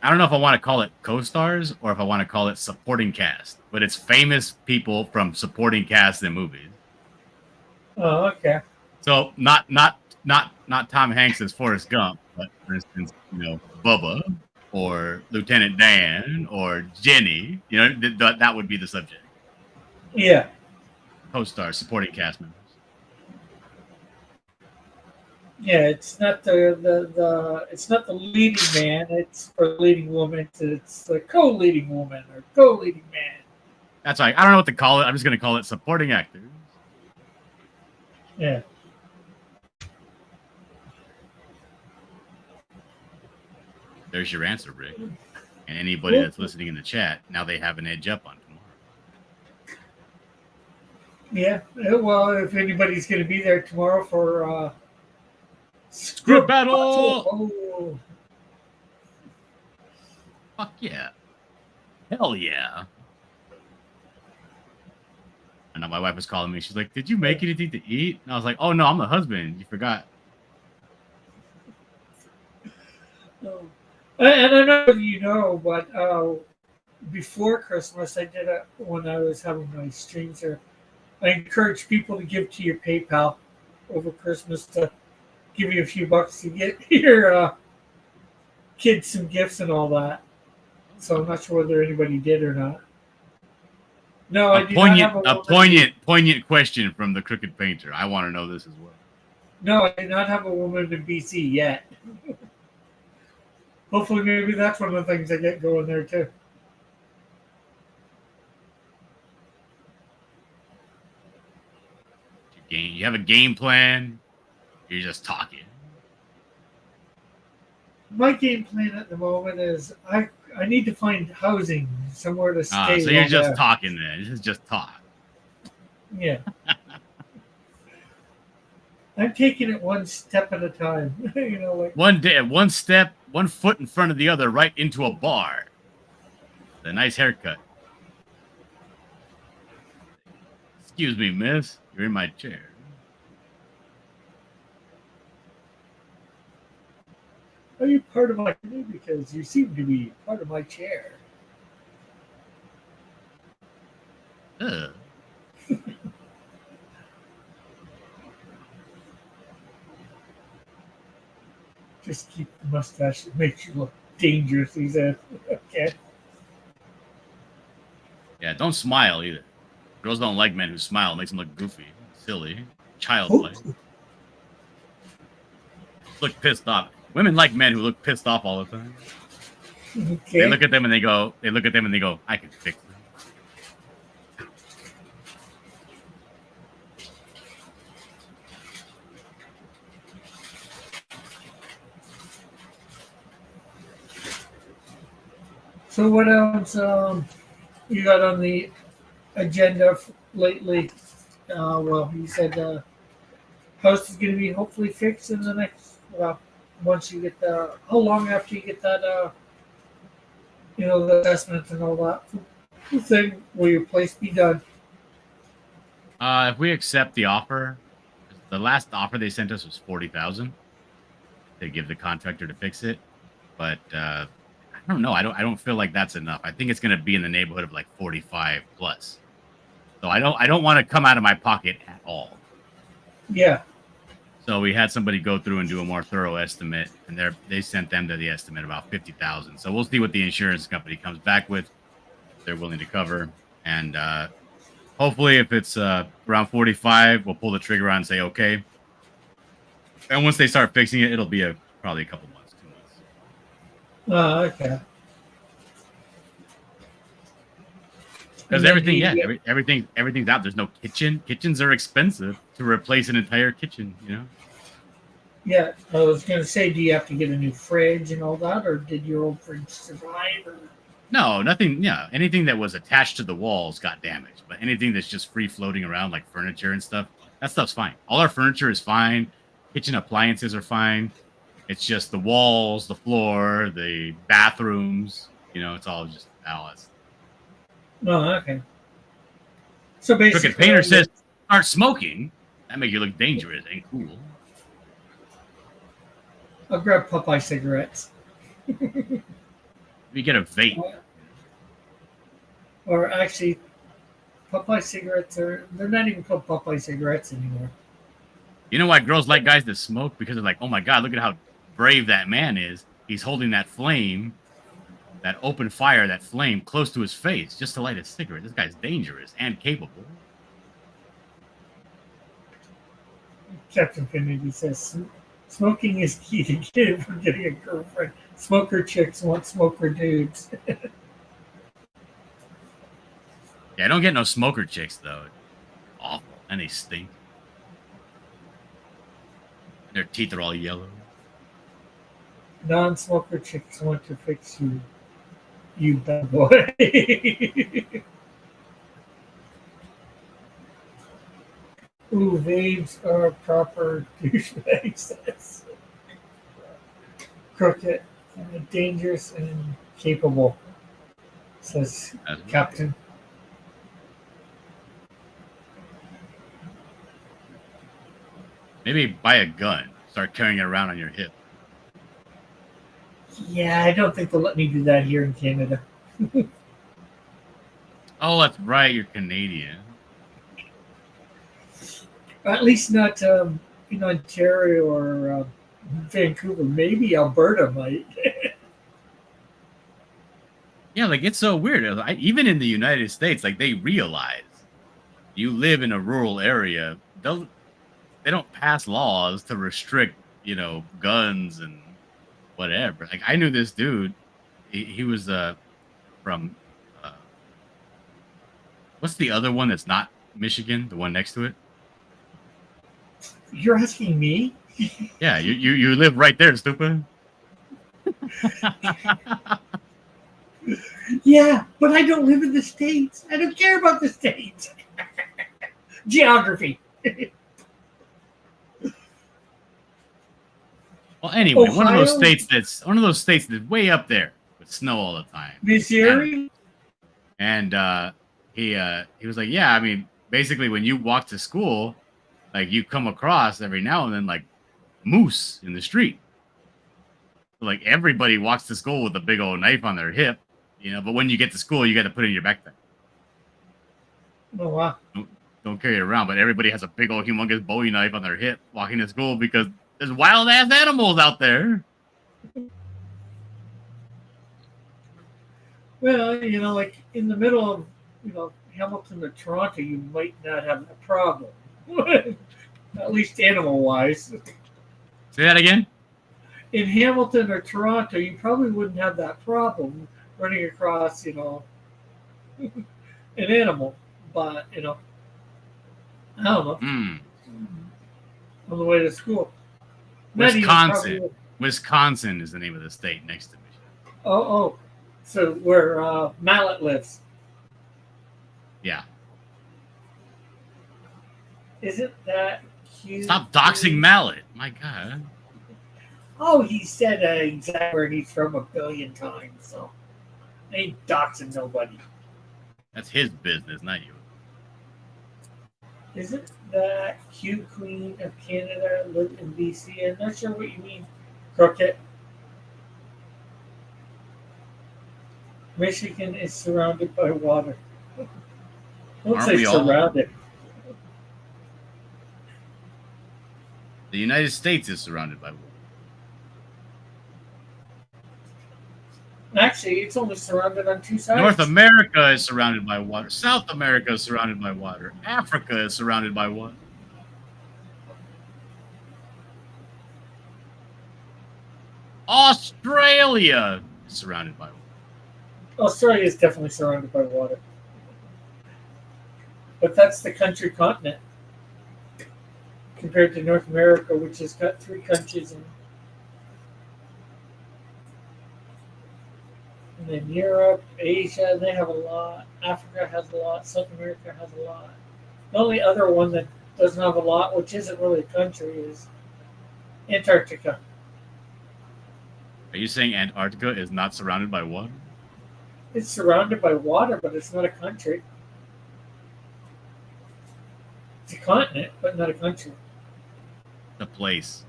S2: don't know if I want to call it co-stars or if I want to call it supporting cast, but it's famous people from supporting cast in movies.
S1: Oh, okay.
S2: So not Tom Hanks as Forrest Gump, but for instance, Bubba or Lieutenant Dan or Jenny. That would be the subject.
S1: Yeah.
S2: Co-stars, supporting cast members.
S1: Yeah, it's not it's not the leading man, it's for the leading woman. It's the co-leading woman or co-leading man.
S2: That's right. I don't know what to call it. I'm just going to call it supporting actors.
S1: Yeah.
S2: There's your answer, Rick. And anybody that's listening in the chat, now they have an edge up on tomorrow.
S1: Yeah. Well, if anybody's going to be there tomorrow for
S2: Script Battle!
S1: Oh.
S2: Fuck yeah. Hell yeah. I know my wife was calling me. She's like, did you make anything to eat? And I was like, oh, no, I'm the husband. You forgot.
S1: Oh. And I know you know, but before Christmas, I did it when I was having my streams there. I encourage people to give to your PayPal over Christmas to give you a few bucks to get your kids some gifts and all that. So I'm not sure whether anybody did or not. No, I do not have
S2: A poignant question from the Crooked Painter. I want to know this as well.
S1: No, I do not have a woman in BC yet. Hopefully, maybe that's one of the things I get going there too.
S2: You have a game plan. You're just talking.
S1: My game plan at the moment is I need to find housing somewhere to stay.
S2: So you're just talking then. This is just talk.
S1: Yeah. I'm taking it one step at a time. Like
S2: One step, 1 foot in front of the other, right into a bar. A nice haircut. Excuse me, miss. You're in my chair.
S1: are you part of my canoe? Because you seem to be part of my chair.
S2: Ugh.
S1: Just keep the mustache. It makes you look dangerous, he said. Okay.
S2: Yeah, don't smile either. Girls don't like men who smile. It makes them look goofy, silly, childlike. Look pissed off. Women like men who look pissed off all the time.
S1: Okay.
S2: They look at them and they go, I can fix them.
S1: So what else you got on the agenda lately? Well, you said house is going to be hopefully fixed in the next. Well, once you get the. How long after you get that? The assessment and all that thing. Will your place be done?
S2: If we accept the offer, the last offer they sent us was 40,000 to give the contractor to fix it, but I don't know. I don't feel like that's enough. I think it's going to be in the neighborhood of like 45 plus. So I don't want to come out of my pocket at all.
S1: Yeah.
S2: So we had somebody go through and do a more thorough estimate, and they sent them to the estimate about 50,000. So we'll see what the insurance company comes back with. They're willing to cover, and hopefully, if it's around 45, we'll pull the trigger on and say okay. And once they start fixing it, it'll be probably a couple months, 2 months.
S1: Okay.
S2: Because everything's out. There's no kitchen. Kitchens are expensive to replace an entire kitchen,
S1: Yeah, I was going to say, do you have to get a new fridge and all that, or did your old fridge survive? Or...
S2: No, nothing. Yeah, anything that was attached to the walls got damaged, but anything that's just free floating around, like furniture and stuff, that stuff's fine. All our furniture is fine. Kitchen appliances are fine. It's just the walls, the floor, the bathrooms. It's all just ballast.
S1: Oh, okay. So basically,
S2: Crooked Painter says, start smoking. That makes you look dangerous and cool.
S1: I'll grab Popeye cigarettes.
S2: You get a vape.
S1: Or actually, Popeye cigarettes they're not even called Popeye cigarettes anymore.
S2: You know why girls like guys that smoke? Because they're like, oh my God, look at how brave that man is. He's holding that flame, that open fire, that flame close to his face just to light a cigarette. This guy's dangerous and capable.
S1: Captain Kennedy says, smoking is key to getting a girlfriend. Smoker chicks want smoker dudes.
S2: Yeah, I don't get no smoker chicks, though. Awful. And they stink. Their teeth are all yellow.
S1: Non-smoker chicks want to fix you. You bad boy. Ooh, babes are proper douchebags. Crooked, dangerous, and capable, says Captain.
S2: Maybe buy a gun. Start carrying it around on your hip.
S1: Yeah, I don't think they'll let me do that here in Canada.
S2: Oh, that's right. You're Canadian.
S1: At least not in Ontario or Vancouver. Maybe Alberta might.
S2: Yeah, like it's so weird. Even in the United States, like they realize you live in a rural area. They don't pass laws to restrict, guns and whatever. Like I knew this dude. He was from what's the other one that's not Michigan? The one next to it.
S1: You're asking me?
S2: Yeah, you live right there, stupid.
S1: Yeah, but I don't live in the States. I don't care about the States. Geography.
S2: Well, anyway, one of those
S1: Ohio?
S2: states that's way up there with snow all the states that's way up there with snow all the time.
S1: Missouri?
S2: And he was like, yeah, I mean, basically when you walk to school, like you come across every now and then like moose in the street. Like everybody walks to school with a big old knife on their hip, but when you get to school, you got to put it in your backpack.
S1: Oh, wow.
S2: Don't carry it around, but everybody has a big old humongous Bowie knife on their hip walking to school because there's wild ass animals out there.
S1: Well, like in the middle of, Hamilton or Toronto, you might not have a problem. At least animal-wise.
S2: Say that again?
S1: In Hamilton or Toronto, you probably wouldn't have that problem running across, an animal. But, I don't know. On the way to school.
S2: Wisconsin. Wisconsin is the name of the state next to Michigan.
S1: Oh. So where Mallet lives.
S2: Yeah.
S1: Isn't that cute?
S2: Stop doxing Mallet. My God.
S1: Oh, he said exactly where he's from a billion times, so I ain't doxing nobody.
S2: That's his business, not you.
S1: Isn't that cute Queen of Canada lived in BC? I'm not sure what you mean, Crooked. Michigan is surrounded by water. Don't say surrounded.
S2: The United States is surrounded by water.
S1: Actually, it's only surrounded on two sides.
S2: North America is surrounded by water. South America is surrounded by water. Africa is surrounded by water. Australia is surrounded by water.
S1: Australia is definitely surrounded by water. But that's the country continent compared to North America, which has got 3 countries in. And then Europe, Asia, they have a lot. Africa has a lot. South America has a lot. The only other one that doesn't have a lot, which isn't really a country, is Antarctica.
S2: Are you saying Antarctica is not surrounded by water?
S1: It's surrounded by water, but it's not a country. It's a continent, but not a country.
S2: The place.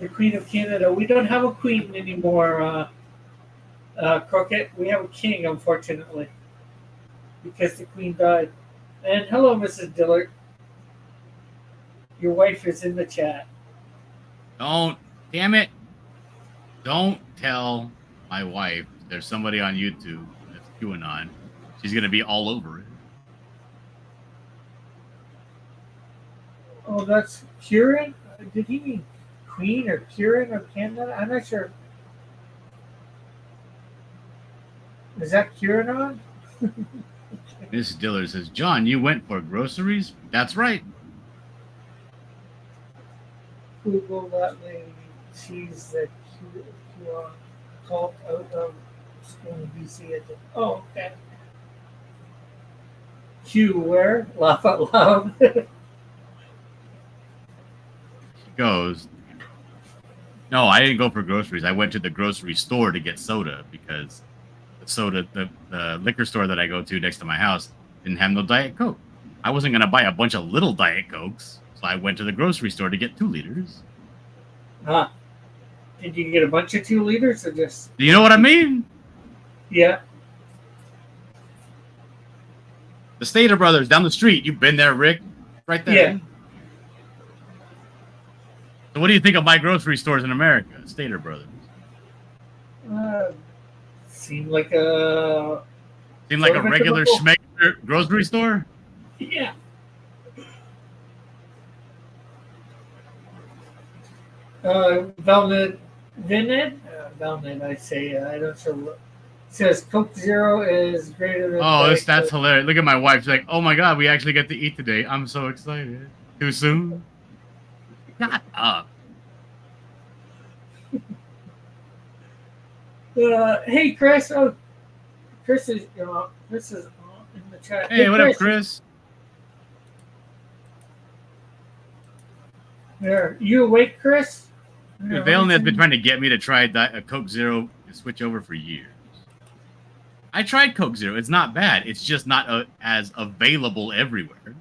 S1: The Queen of Canada. We don't have a queen anymore, Crockett. We have a king, unfortunately, because the queen died. And hello, Mrs. Dillard. Your wife is in the chat.
S2: Damn it. Don't tell my wife there's somebody on YouTube that's QAnon. She's going to be all over it.
S1: Oh, that's Kieran? Did he mean Queen or Kieran of Canada? I'm not sure. Is that QAnon?
S2: Miss Dillard says, John, you went for groceries? That's right.
S1: Google that lady. She's the called out of school in BC. Oh, okay. Q, where? Laugh out loud.
S2: She goes, no, I didn't go for groceries. I went to the grocery store to get soda because the liquor store that I go to next to my house didn't have no Diet Coke. I wasn't going to buy a bunch of little Diet Cokes, so I went to the grocery store to get 2 liters.
S1: Huh. Did you get a bunch of 2 liters or just...
S2: Do you know what I mean?
S1: Yeah.
S2: The Stater Brothers down the street. You've been there, Rick. Right there.
S1: Yeah.
S2: So what do you think of my grocery stores in America? Stater Brothers.
S1: Seemed like a...
S2: Seemed like a regular schmegular grocery store?
S1: Yeah. Valnid, I say, I don't know what. Says Coke Zero is greater than...
S2: Oh, that's hilarious. Look at my wife. She's like, oh my God, we actually get to eat today. I'm so excited. Too soon? Shut up.
S1: Hey, Chris. Oh, Chris is in the chat.
S2: Hey, what up, Chris?
S1: There, you awake, Chris? Yeah, let me
S2: Valen has been
S1: see.
S2: trying to get me to try a Coke Zero and switch over for years. I tried Coke Zero. It's not bad. It's just not as available everywhere.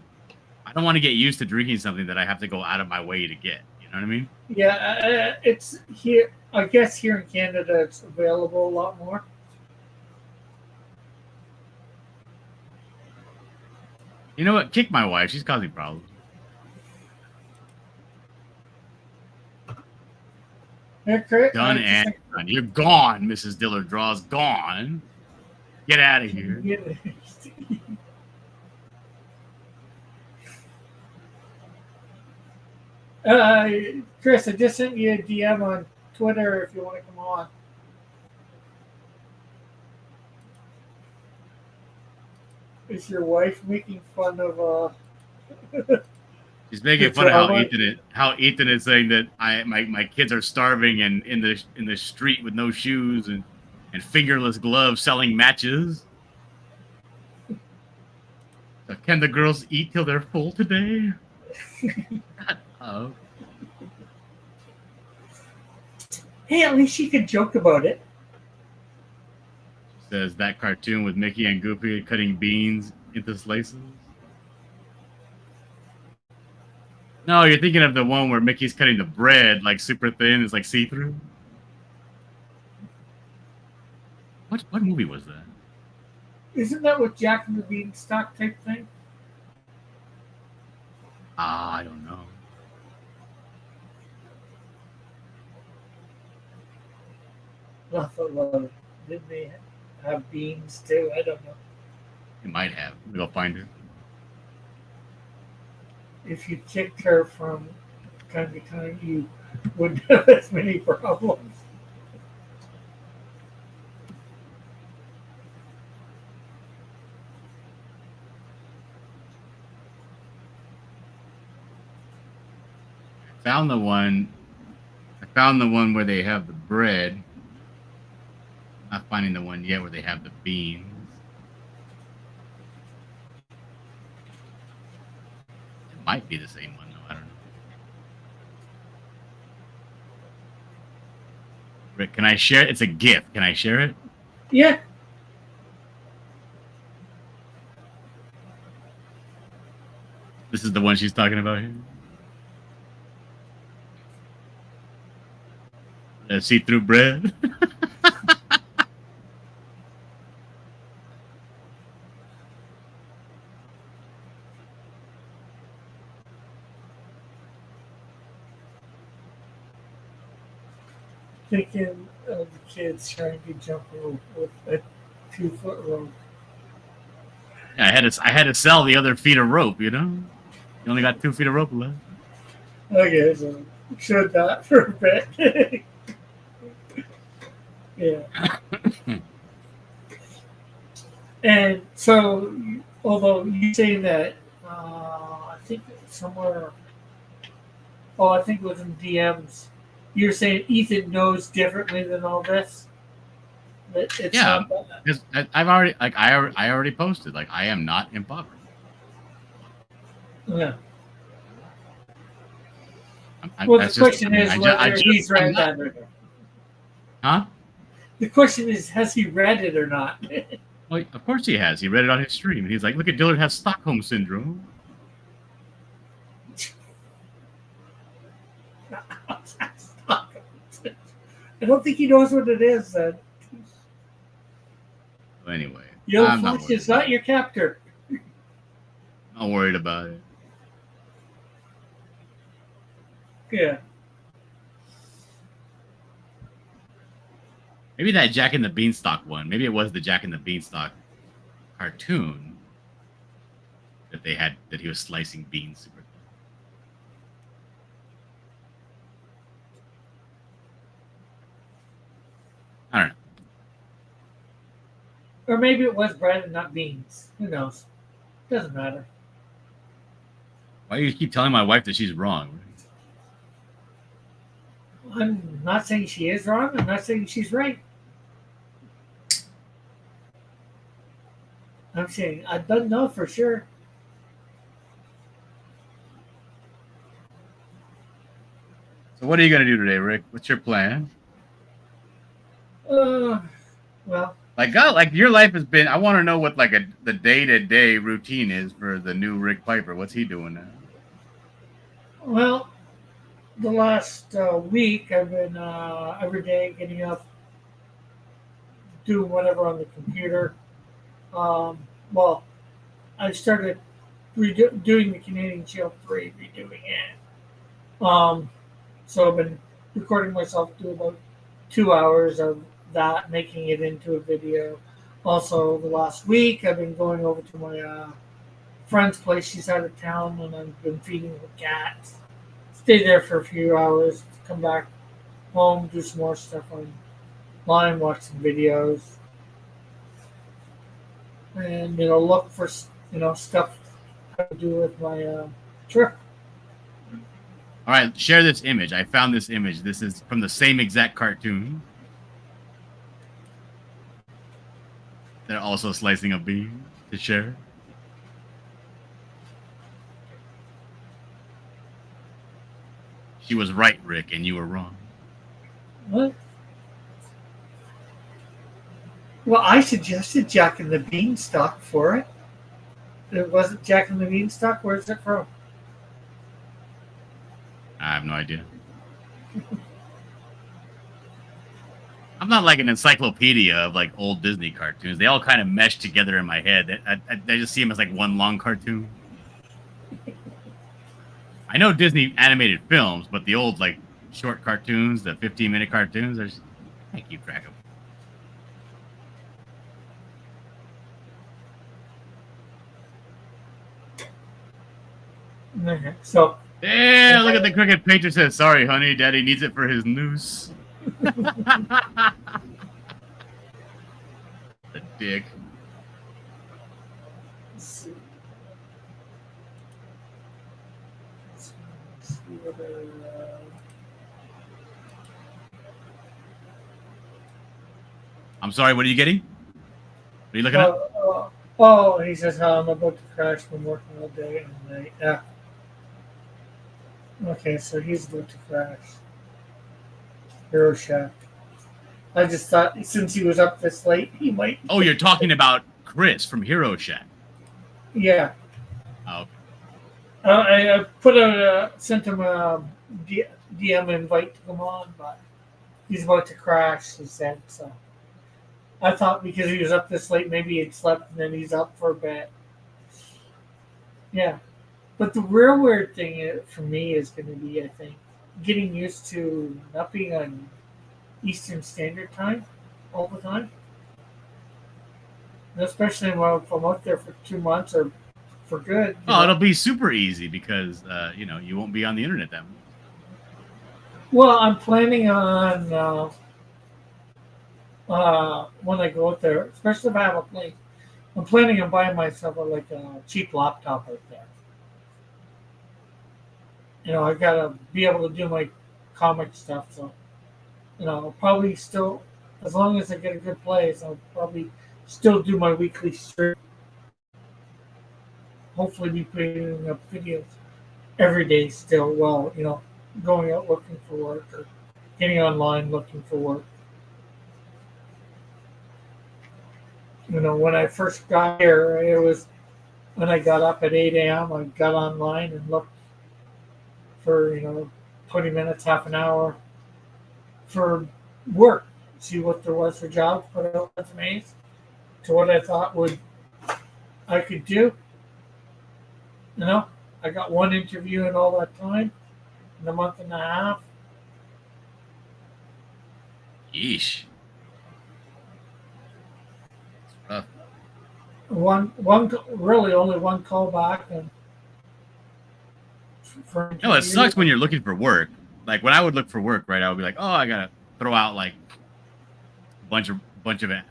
S2: I don't want to get used to drinking something that I have to go out of my way to get. You know what I mean?
S1: Yeah, it's here. I guess here in Canada, it's available a lot more.
S2: You know what? Kick my wife. She's causing problems.
S1: Yeah, Chris,
S2: Done and done. You're gone, Mrs. Dillard Draws. Gone. Get out of here.
S1: Chris, I just sent you a DM on Twitter if you want to come on. Is your wife making fun of
S2: She's making
S1: the
S2: fun of
S1: drama?
S2: how Ethan is saying that my kids are starving and in the street with no shoes and fingerless gloves selling matches. So can the girls eat till they're full today? Oh.
S1: Hey, at least she could joke about it.
S2: Says that cartoon with Mickey and Goofy cutting beans into slices. No, you're thinking of the one where Mickey's cutting the bread like super thin. It's like see-through. What movie was that?
S1: Isn't that what Jack and the Beanstalk type thing?
S2: I don't know.
S1: Buffalo. Didn't they have beans too? I don't know.
S2: It might have. We'll find her.
S1: If you kicked her from time to time, you wouldn't have as many problems.
S2: I found the one where they have the bread. Not finding the one yet where they have the beans. It might be the same one though. I don't know. Rick, can I share it? It's a GIF. Can I share it?
S1: Yeah.
S2: This is the one she's talking about here. See-through bread.
S1: Thinking of the kids trying to jump rope with a 2-foot rope.
S2: Yeah, I had to sell the other feet of rope. You know, you only got 2 feet of rope left.
S1: Okay, so showed that for a bit. Yeah. And so, although you saying that, I think somewhere, I think it was in DMs, you're saying Ethan knows differently than all this? That it's
S2: Yeah,
S1: not that.
S2: because I already posted like I am not impoverished.
S1: Yeah.
S2: Well,
S1: the question is whether he's read that or not.
S2: Huh?
S1: The question is, has he read it or not?
S2: Well, of course he has. He read it on his stream, and he's like, "Look at Dillard has Stockholm syndrome."
S1: I don't think he knows what it is. Then.
S2: Anyway,
S1: Yellow Flash is not your captor.
S2: Not worried about it.
S1: Yeah.
S2: Maybe that Jack and the Beanstalk one. Maybe it was the Jack and the Beanstalk cartoon that they had that he was slicing beans super. I don't know.
S1: Or maybe it was bread and not beans. Who knows? Doesn't matter.
S2: Why do you keep telling my wife that she's wrong?
S1: I'm not saying she is wrong. I'm not saying she's right. I'm saying I don't know for sure.
S2: So what are you gonna do today, Rick? What's your plan?
S1: Well,
S2: Like, God, like your life has been. I want to know what like the day-to-day routine is for the new Rick Piper. What's he doing now?
S1: well, the last week I've been every day getting up, doing whatever on the computer. Well, I started doing the Canadian Shield 3, redoing it. So I've been recording myself do about 2 hours of that, making it into a video. Also, the last week I've been going over to my friend's place. She's out of town, and I've been feeding her cats. Stay there for a few hours, come back home, do some more stuff online, watch some videos, and look for stuff to do with my trip.
S2: All right, share this image. I found this image. This is from the same exact cartoon. They're also slicing a bean to share. She was right, Rick, and you were wrong.
S1: What? Well, I suggested Jack and the Beanstalk for it. It wasn't Jack and the Beanstalk. Where's it from?
S2: I have no idea. I'm not like an encyclopedia of like old Disney cartoons. They all kind of mesh together in my head. I just see them as like one long cartoon. I know Disney animated films, but the old like short cartoons, the 15-minute cartoons, I can't keep track of them.
S1: Okay, so
S2: Yeah, look at the cricket painter says, "Sorry, honey, Daddy needs it for his noose." The dick.
S1: let's see. Let's see whether,
S2: I'm sorry, what are you getting? What are you looking at?
S1: He says how I'm about to crash from working all day and night. Yeah. Okay, so he's about to crash. Hero Shack. I just thought since he was up this late, he might.
S2: Oh, you're talking about Chris from Hero Shack.
S1: Yeah.
S2: Oh,
S1: I put sent him a DM invite to come on, but he's about to crash, he said. So I thought because he was up this late, maybe he'd slept and then he's up for a bit. Yeah. But the real weird thing for me is going to be, I think, getting used to not being on Eastern Standard Time all the time. And especially if I'm out there for 2 months or for good.
S2: Oh, it'll be super easy because you won't be on the internet that much.
S1: Well, I'm planning on when I go out there, especially if I have a place, I'm planning on buying myself a cheap laptop out there. I gotta be able to do my comic stuff. So, I'll probably still, as long as I get a good place, I'll probably still do my weekly stream. Hopefully, be putting up videos every day still. Well, going out looking for work or getting online looking for work. When I first got here, it was when I got up at 8 a.m. I got online and looked for 20 minutes, half an hour for work, see what there was for jobs, put out resumes to what I thought I could do. I got one interview in all that time, in a month and a half.
S2: Yeesh. It's rough.
S1: Really only one call back and.
S2: No, it sucks when you're looking for work. Like when I would look for work, right? I would be like, oh, I gotta throw out like a bunch of it,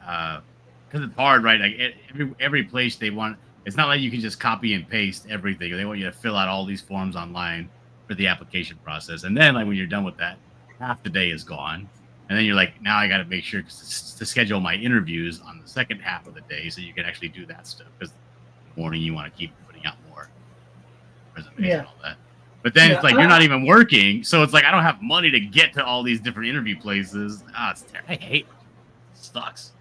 S2: because it's hard, right? Like every place they want. It's not like you can just copy and paste everything. They want you to fill out all these forms online for the application process, and then like when you're done with that, half the day is gone, and then you're like, now I got to make sure to schedule my interviews on the second half of the day so you can actually do that stuff. Because in the morning you want to keep putting out more resumes and all that. But then
S1: Yeah,
S2: it's like you're not even working, so it's like I don't have money to get to all these different interview places. It's I hate it. Sucks.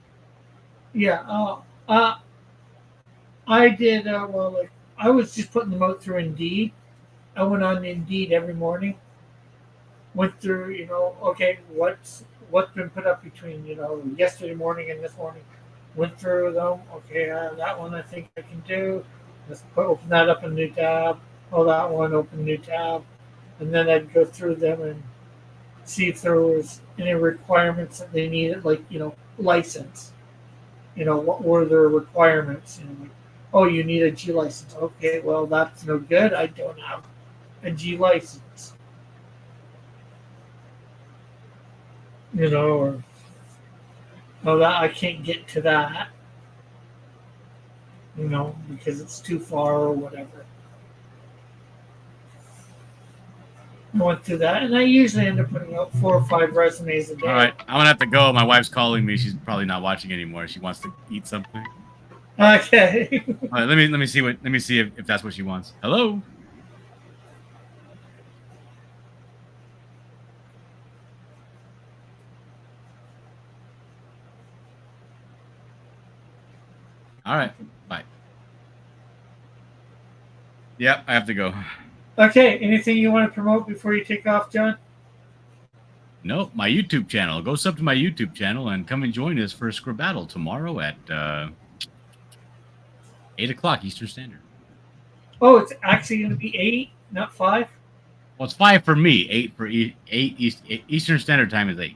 S1: Yeah. I did well. Like I was just putting them out through Indeed. I went on Indeed every morning. Went through, okay, what's been put up between yesterday morning and this morning. Went through them. Okay, that one I think I can do. Open that up in a new tab. Oh, that one, open a new tab, and then I'd go through them and see if there was any requirements that they needed, like license. What were their requirements? Like, oh, you need a G license. Okay, well that's no good. I don't have a G license. Or oh, that I can't get to that. Because it's too far or whatever. I went through that, and I usually end up putting out 4 or 5 resumes a day.
S2: All right, I'm gonna have to go. My wife's calling me. She's probably not watching anymore. She wants to eat something.
S1: Okay.
S2: All right, let me see if that's what she wants. Hello. All right, bye. Yep, I have to go.
S1: Okay, anything you want to promote before you take off, John?
S2: Nope, my YouTube channel. Go sub to my YouTube channel and come and join us for a Script Battle tomorrow at 8 o'clock Eastern Standard.
S1: Oh, it's actually going to be 8, not 5?
S2: Well, it's 5 for me. 8 for Eastern Standard Time is 8.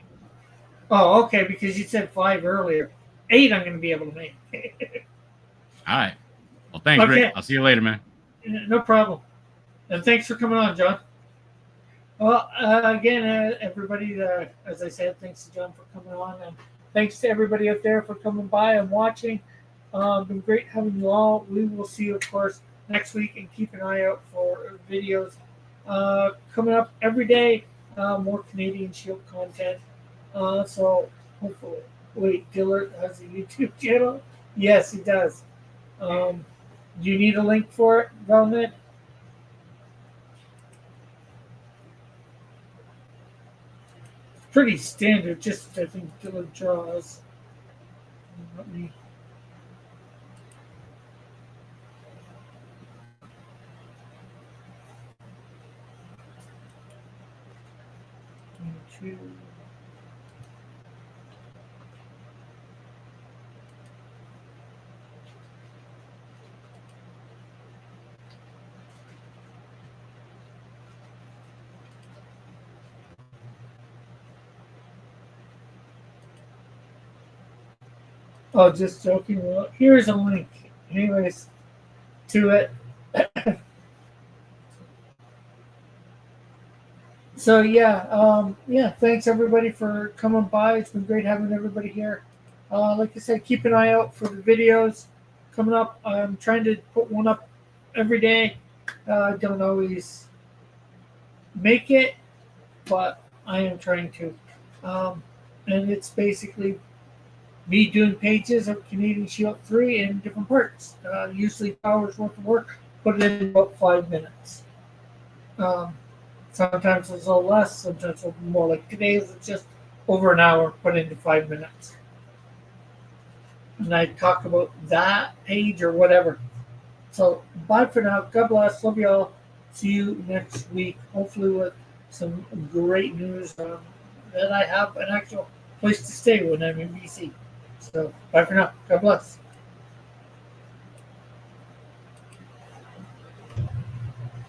S1: Oh, okay, because you said 5 earlier. 8 I'm going to be able to make.
S2: All right. Well, thanks,
S1: Okay.
S2: Rick. I'll see you later, man.
S1: No problem. And thanks for coming on, John. Well, again, everybody, as I said, thanks to John for coming on. And thanks to everybody out there for coming by and watching. Been great having you all. We will see you, of course, next week. And keep an eye out for videos coming up every day. More Canadian Shield content. So hopefully. Wait, Dillard has a YouTube channel? Yes, he does. Do you need a link for it, Velvet? Pretty standard, just I think Dillard draws. Let me. YouTube. Oh, just joking. Well, here's a link, anyways, to it. So yeah. Thanks everybody for coming by. It's been great having everybody here. Like I said, keep an eye out for the videos coming up. I'm trying to put one up every day. I don't always make it, but I am trying to. And it's basically me doing pages of Canadian Shield 3 in different parts. Usually hours worth of work, put it in about 5 minutes. Sometimes it's a little less, sometimes a little more. Like today's it's just over an hour put into 5 minutes. And I talk about that page or whatever. So bye for now. God bless. Love you all. See you next week. Hopefully with some great news that I have an actual place to stay when I'm in BC. So bye for now. God bless.